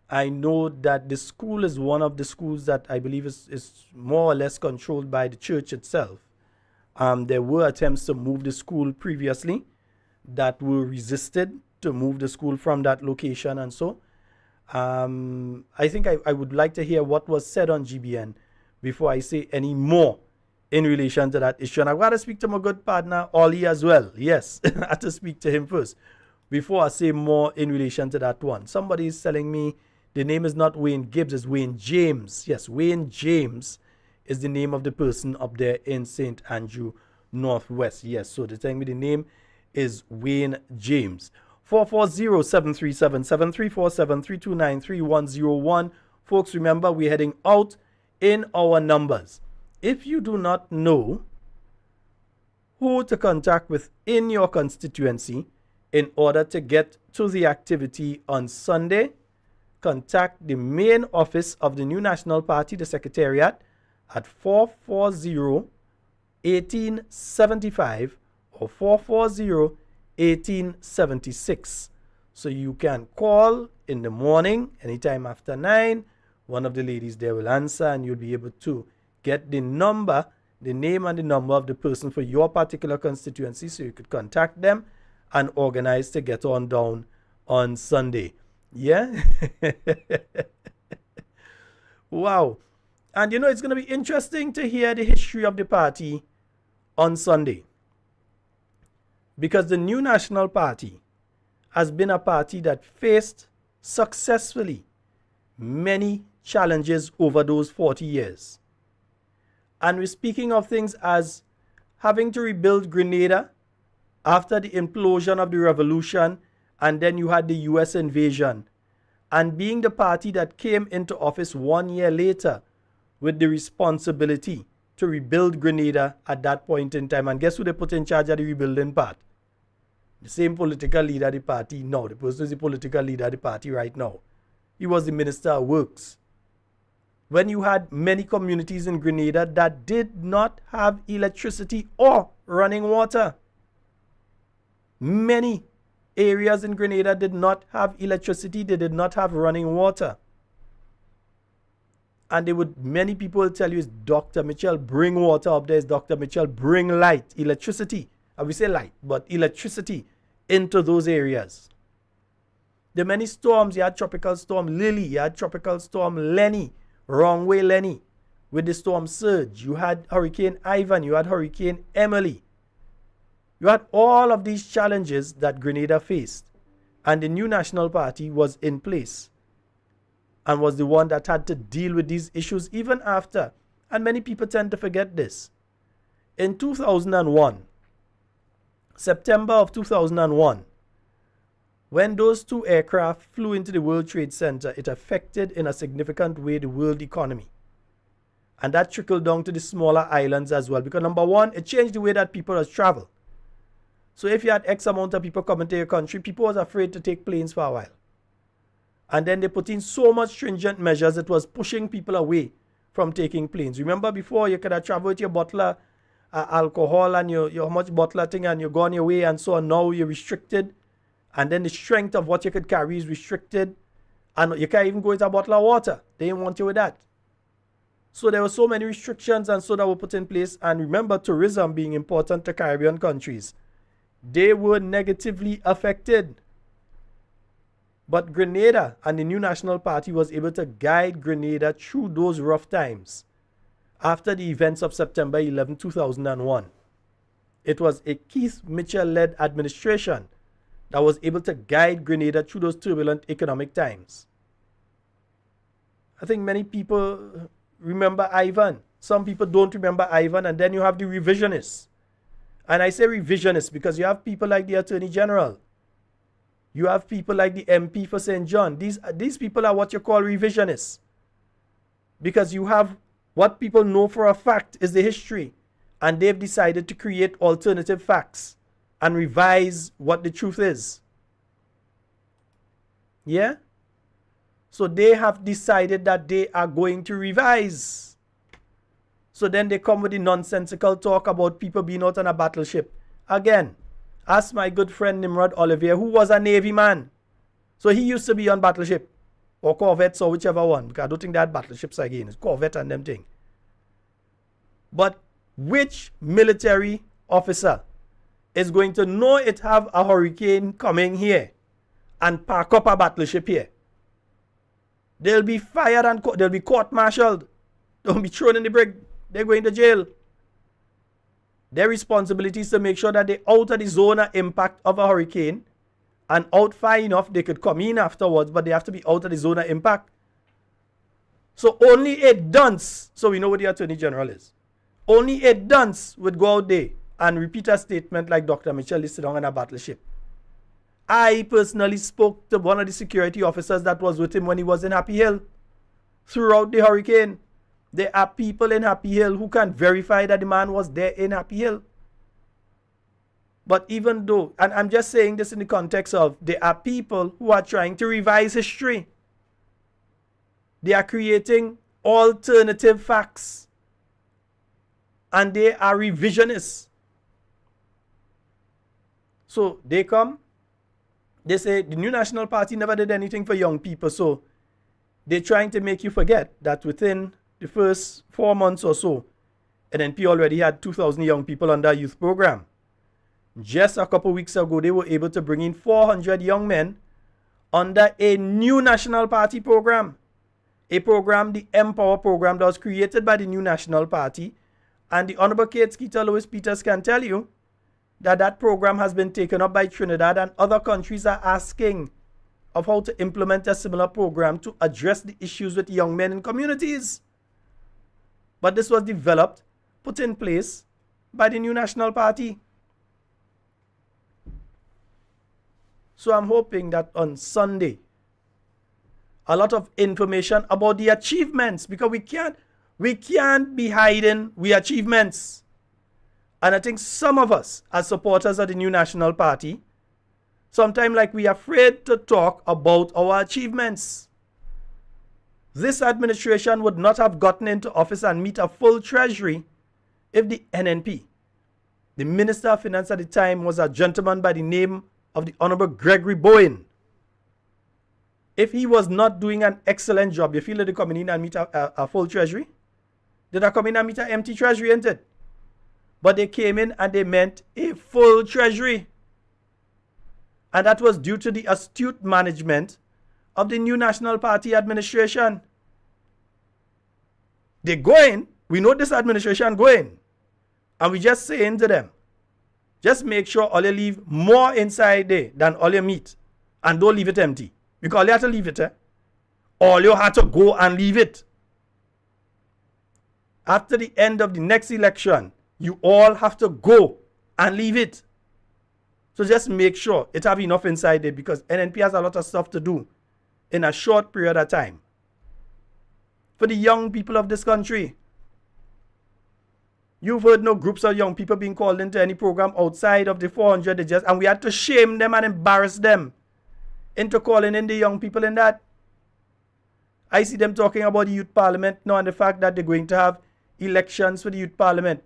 I know that the school is one of the schools that I believe is more or less controlled by the church itself. There were attempts to move the school previously that were resisted to move the school from that location. And so I think I would like to hear what was said on GBN before I say any more in relation to that issue. And I've got to speak to my good partner, Ollie, as well. Yes, I have to speak to him first before I say more in relation to that one. Somebody is telling me the name is not Wayne Gibbs, it's Wayne James. Yes, Wayne James is the name of the person up there in St. Andrew, Northwest. Yes, so they're telling me the name is Wayne James. 440-737-7, 347-329-3101. Folks, remember, we're heading out in our numbers. If you do not know who to contact within your constituency in order to get to the activity on Sunday, contact the main office of the New National Party, the Secretariat, at 440-1875 or 440-1876. So you can call in the morning, anytime after 9. One of the ladies there will answer and you'll be able to get the number, the name and the number of the person for your particular constituency so you could contact them and organize to get on down on Sunday. Yeah? Wow. And you know, it's going to be interesting to hear the history of the party on Sunday. Because the New National Party has been a party that faced successfully many challenges over those 40 years. And we're speaking of things as having to rebuild Grenada after the implosion of the revolution, and then you had the US invasion, and being the party that came into office 1 year later with the responsibility to rebuild Grenada at that point in time. And guess who they put in charge of the rebuilding part? The same political leader of the party now. The person is the political leader of the party right now. He was the Minister of Works. When you had many communities in Grenada that did not have electricity or running water. Many areas in Grenada did not have electricity, they did not have running water. And many people will tell you, it's Dr. Mitchell, bring water up there. It's Dr. Mitchell, bring light, electricity. And we say light, but electricity into those areas. The many storms, you had Tropical Storm Lily, you had Tropical Storm Lenny, wrong way Lenny, with the storm surge. You had Hurricane Ivan, you had Hurricane Emily. You had all of these challenges that Grenada faced. And the new National Party was in place and was the one that had to deal with these issues even after. And many people tend to forget this. In 2001, September of 2001, when those 2 aircraft flew into the World Trade Center, it affected in a significant way the world economy. And that trickled down to the smaller islands as well. Because number one, it changed the way that people travel. So if you had X amount of people coming to your country, people was afraid to take planes for a while. And then they put in so much stringent measures, it was pushing people away from taking planes. Remember before, you could have traveled with your bottle of alcohol and your how much bottle thing, and you go on your way and so on. Now you're restricted. And then the strength of what you could carry is restricted. And you can't even go with a bottle of water. They didn't want you with that. So there were so many restrictions and so that were put in place. And remember, tourism being important to Caribbean countries. They were negatively affected. But Grenada and the new National Party was able to guide Grenada through those rough times after the events of September 11, 2001. It was a Keith Mitchell-led administration that was able to guide Grenada through those turbulent economic times. I think many people remember Ivan. Some people don't remember Ivan, and then you have the revisionists. And I say revisionists because you have people like the Attorney General. You have people like the MP for St. John. These people are what you call revisionists. Because you have what people know for a fact is the history. And they've decided to create alternative facts and revise what the truth is. Yeah? So they have decided that they are going to revise. So then they come with the nonsensical talk about people being out on a battleship. Again, ask my good friend Nimrod Olivier, who was a Navy man. So he used to be on battleship or corvettes or whichever one, because I don't think they had battleships again. It's corvette and them thing. But which military officer is going to know it have a hurricane coming here and park up a battleship here? They'll be fired and they'll be court-martialed. They'll be thrown in the brig. They're going to jail. Their responsibility is to make sure that they're out of the zone of impact of a hurricane and out far enough they could come in afterwards, but they have to be out of the zone of impact. So only a dunce, so we know what the Attorney General is, only a dunce would go out there and repeat a statement like Dr. Mitchell listed on a battleship. I personally spoke to one of the security officers that was with him when he was in Happy Hill throughout the hurricane. There are people in Happy Hill who can verify that the man was there in Happy Hill. But even though, and I'm just saying this in the context of, there are people who are trying to revise history. They are creating alternative facts. And they are revisionists. So they come, they say the new National Party never did anything for young people. So they're trying to make you forget that within the first 4 months or so, NNP already had 2,000 young people under a youth program. Just a couple weeks ago, they were able to bring in 400 young men under a new National Party program. A program, the Empower program, that was created by the new National Party. And the Honorable Kate Skeeter Lewis Peters can tell you that that program has been taken up by Trinidad, and other countries are asking of how to implement a similar program to address the issues with young men in communities. But this was developed put in place by the New National Party. So I'm hoping that on Sunday, a lot of information about the achievements, because we can't be hiding we achievements. And I think some of us, as supporters of the New National Party, sometimes like we are afraid to talk about our achievements. This administration would not have gotten into office and meet a full treasury if the NNP, the Minister of Finance at the time, was a gentleman by the name of the Honorable Gregory Bowen. If he was not doing an excellent job, you feel that they come in and meet a full treasury? Did they come in and meet an empty treasury, isn't it? But they came in and they meant a full treasury. And that was due to the astute management of the New National Party administration. They go in, we know this administration go in, and we just saying to them, just make sure all you leave more inside there than all you meet, and don't leave it empty. Because all you have to leave it, all you have to go and leave it. After the end of the next election, you all have to go and leave it. So just make sure it have enough inside there, because NNP has a lot of stuff to do in a short period of time. For the young people of this country, you've heard no groups of young people being called into any program outside of the 400 they just, and we had to shame them and embarrass them into calling in the young people in that. I see them talking about the youth parliament now and the fact that they're going to have elections for the youth parliament.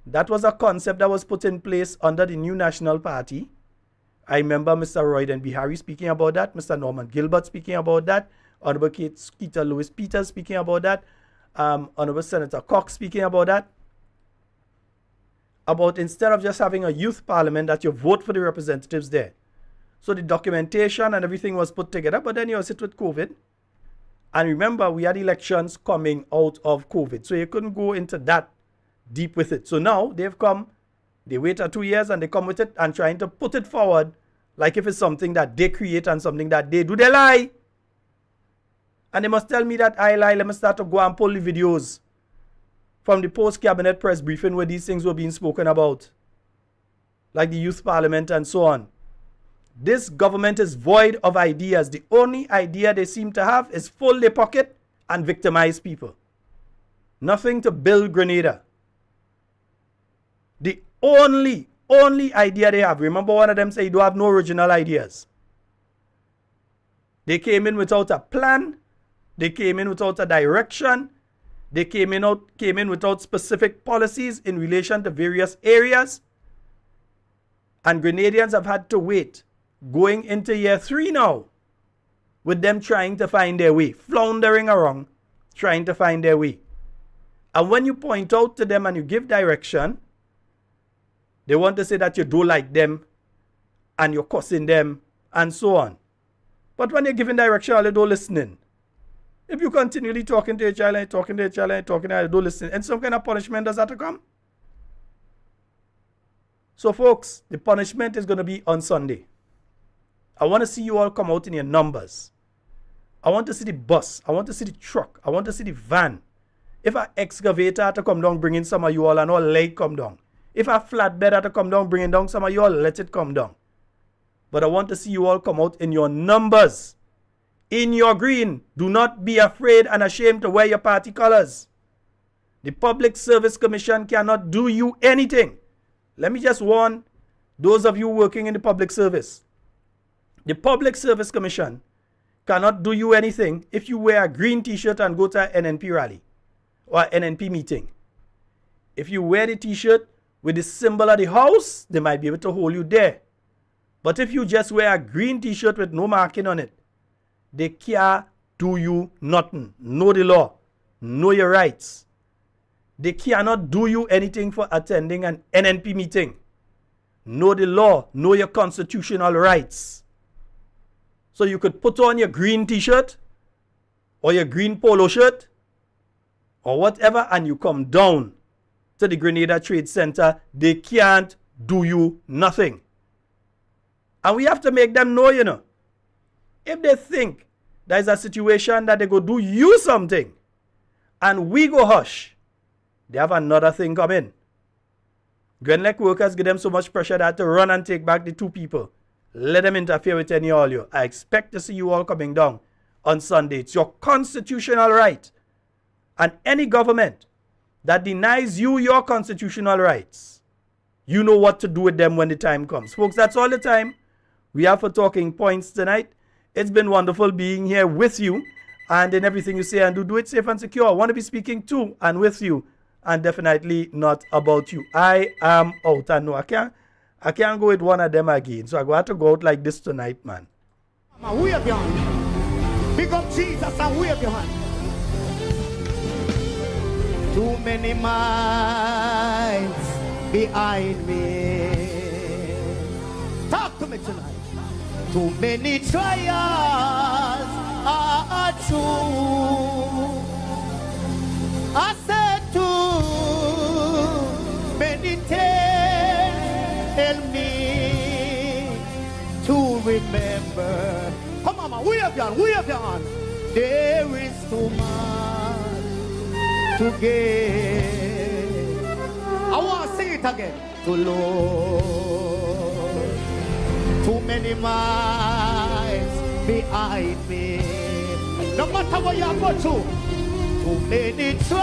That was a concept that was put in place under the New National Party. I remember Mr. Royden Bihari speaking about that, Mr. Norman Gilbert speaking about that, Honorable Keita Lewis Peters speaking about that, Honorable Senator Cox speaking about that. About instead of just having a youth parliament, that you vote for the representatives there. So the documentation and everything was put together, but then you was hit with COVID. And remember, we had elections coming out of COVID, so you couldn't go into that deep with it. So now they've come, they waited 2 years and they come with it and trying to put it forward like if it's something that they create and something that they do. They lie. And they must tell me that I lie. Let me start to go and pull the videos from the post-cabinet press briefing where these things were being spoken about, like the youth parliament and so on. This government is void of ideas. The only idea they seem to have is fill their pocket and victimize people. Nothing to build Grenada. The only idea they have, remember one of them said you don't have no original ideas. They came in without a plan. They came in without a direction. They came in without specific policies in relation to various areas. And Grenadians have had to wait, going into year 3 now, with them trying to find their way, floundering around, trying to find their way. And when you point out to them and you give direction, they want to say that you don't like them and you're cussing them and so on. But when you're giving direction, they don't listen. If you continually talking to your child and talking to your child and talking to your child, they don't listen. And some kind of punishment does have to come. So folks, the punishment is going to be on Sunday. I want to see you all come out in your numbers. I want to see the bus. I want to see the truck. I want to see the van. If an excavator had to come down, bringing some of you all and all leg come down. If a flatbed had to come down, bringing down some of you all, let it come down. But I want to see you all come out in your numbers. In your green. Do not be afraid and ashamed to wear your party colors. The Public Service Commission cannot do you anything. Let me just warn those of you working in the public service. The Public Service Commission cannot do you anything if you wear a green t-shirt and go to an NNP rally or an NNP meeting. If you wear the t-shirt with the symbol of the house, they might be able to hold you there. But if you just wear a green t-shirt with no marking on it, they can't do you nothing. Know the law. Know your rights. They cannot do you anything for attending an NNP meeting. Know the law. Know your constitutional rights. So you could put on your green t-shirt or your green polo shirt or whatever and you come down to the Grenada Trade Center. They can't do you nothing. And we have to make them know, you know. If they think there's a situation that they go do you something and we go hush, they have another thing coming. Grenlec workers give them so much pressure that to run and take back the 2 people. Let them interfere with any all you. I expect to see you all coming down on Sunday. It's your constitutional right. And any government that denies you your constitutional rights, you know what to do with them when the time comes. Folks, that's all the time we have for Talking Points tonight. It's been wonderful being here with you. And in everything you say and do it safe and secure. I want to be speaking to and with you, and definitely not about you. I am out. And no, I can't go with one of them again. So I go have to go out like this tonight, man. Wave your hand. Big up Jesus and wave your hand. Too many minds behind me. Talk to me tonight. Too many trials are true. I said too many tales tell me to remember. Come on, man, wave your hand. There is too much to give. I want to sing it again. To Lord, too many miles behind me. No matter what you go through, too many trials